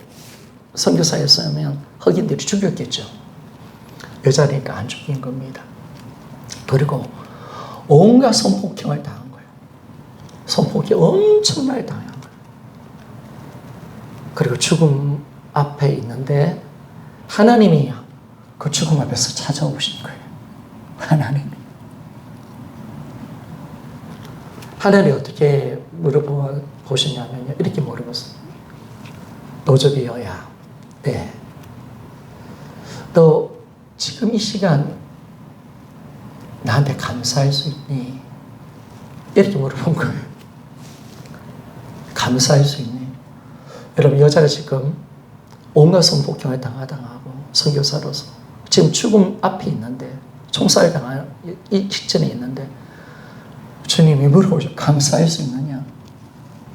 선교사였으면 흑인들이 죽였겠죠. 여자니까 안 죽인 겁니다. 그리고 온갖 성폭행을 당한 거예요. 성폭행 엄청나게 당한 거예요. 그리고 죽음 앞에 있는데 하나님이 그 죽음 앞에서 찾아오신 거예요. 하나님이 어떻게 물어보시냐면요. 이렇게 물어봤어요. 노즈비어야, 네. 너 지금 이 시간 나한테 감사할 수 있니? 이렇게 물어본 거예요. 감사할 수 있니? 여러분, 여자가 지금 온갖 성폭행을 당하고 선교사로서 지금 죽음 앞에 있는데 총살 당할 이 직전에 있는데 주님이 물어보셔. 감사할 수 있느냐?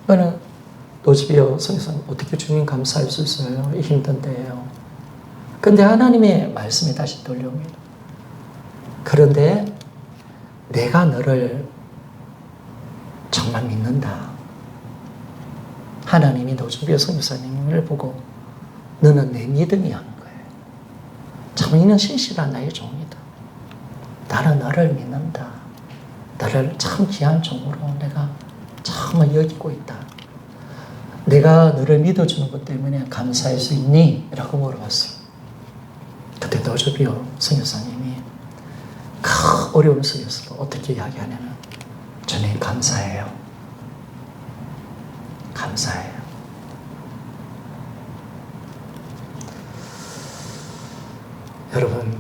저는 노즈비어 선교사님 어떻게 주님 감사할 수 있어요? 힘든데요. 그런데 하나님의 말씀이 다시 들려옵니다. 그런데 내가 너를 정말 믿는다. 하나님이 노즈비어 선교사님을 보고 너는 내 믿음이 하는 거예요. 참 이는 신실한 나의 종이다. 나는 너를 믿는다. 너를 참 귀한 종으로 내가 정말 여기고 있다. 내가 너를 믿어주는 것 때문에 감사할 수 있니? 라고 물어봤어요. 그때 노즈비어 선교사님이 큰 어려움 속에서 어떻게 이야기하냐면 주님 감사해요. 감사해요. 여러분,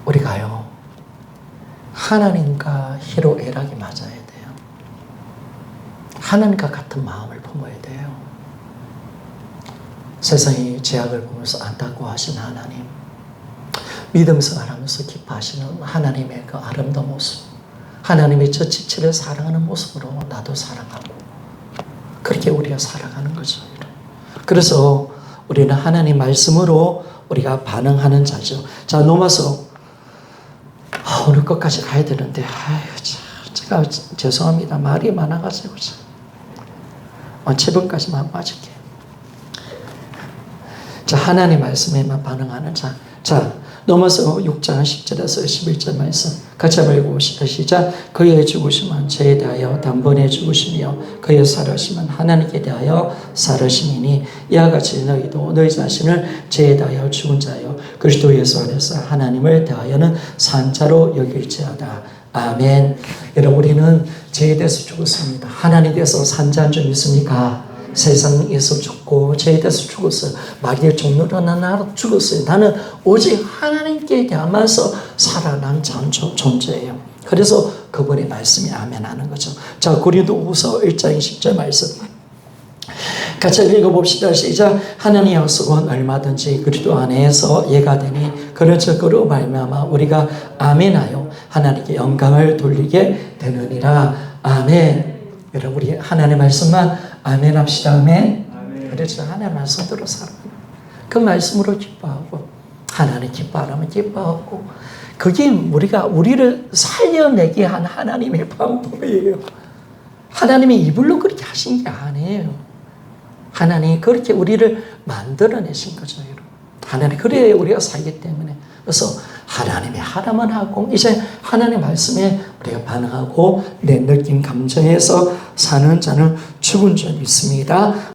우리가요 하나님과 희로애락이 맞아야 돼요. 하나님과 같은 마음을 품어야 돼요. 세상이 죄악을 보면서 안타까워하시는 하나님, 믿음 생활하면서 기뻐하시는 하나님의 그 아름다운 모습, 하나님의 저 지체를 사랑하는 모습으로 나도 사랑하고 그렇게 우리가 살아가는 거죠. 그래서 우리는 하나님 말씀으로 우리가 반응하는 자죠. 자, 넘어서 오늘 끝까지 가야 되는데 제가 죄송합니다. 말이 많아가지고 7번까지만 빠질게요. 자, 하나님 말씀에만 반응하는 자. 자, 넘어서 6장 10절에서 11절 말씀 같이 한번 읽어봅시다. 시작. 그의 죽으심은 죄에 대하여 단번에 죽으시며 그의 살아심은 하나님께 대하여 살아심이니 이와 같이 너희도 너희 자신을 죄에 대하여 죽은 자요 그리스도 예수 안에서 하나님을 대하여는 산 자로 여길지어다. 아멘. 여러분, 우리는 죄에 대해서 죽었습니다. 하나님에 대해서 산 자인 줄 믿습니까? 세상에서 죽고 죄에 대해서 죽었어요. 마귀의 종로로 나는 죽었어요. 나는 오직 하나님께 닮아서 살아난 존재예요. 그래서 그분의 말씀이 아멘 하는 거죠. 자, 고린도후서 1장 20절 말씀 같이 읽어봅시다. 시작. 하나님의 약속은 얼마든지 그리스도 안에서 예가 되니 그런 적으로 말미암아 우리가 아멘하여 하나님께 영광을 돌리게 되느니라. 아멘. 여러분 우리 하나님의 말씀만 아멘 합시다. 아멘. 그래서 하나님의 말씀대로 살아요. 그 말씀으로 기뻐하고 하나님 기뻐하라면 기뻐하고 그게 우리를 살려내게 한 하나님의 방법이에요. 하나님이 이불로 그렇게 하신 게 아니에요. 하나님이 그렇게 우리를 만들어내신 거죠, 여러분. 하나님 그래야 우리가 살기 때문에. 그래서 하나님이 하라면 하고 이제 하나님의 말씀에 우리가 반응하고 내 느낌 감정에서 사는 자는 죽은 줄 믿습니다.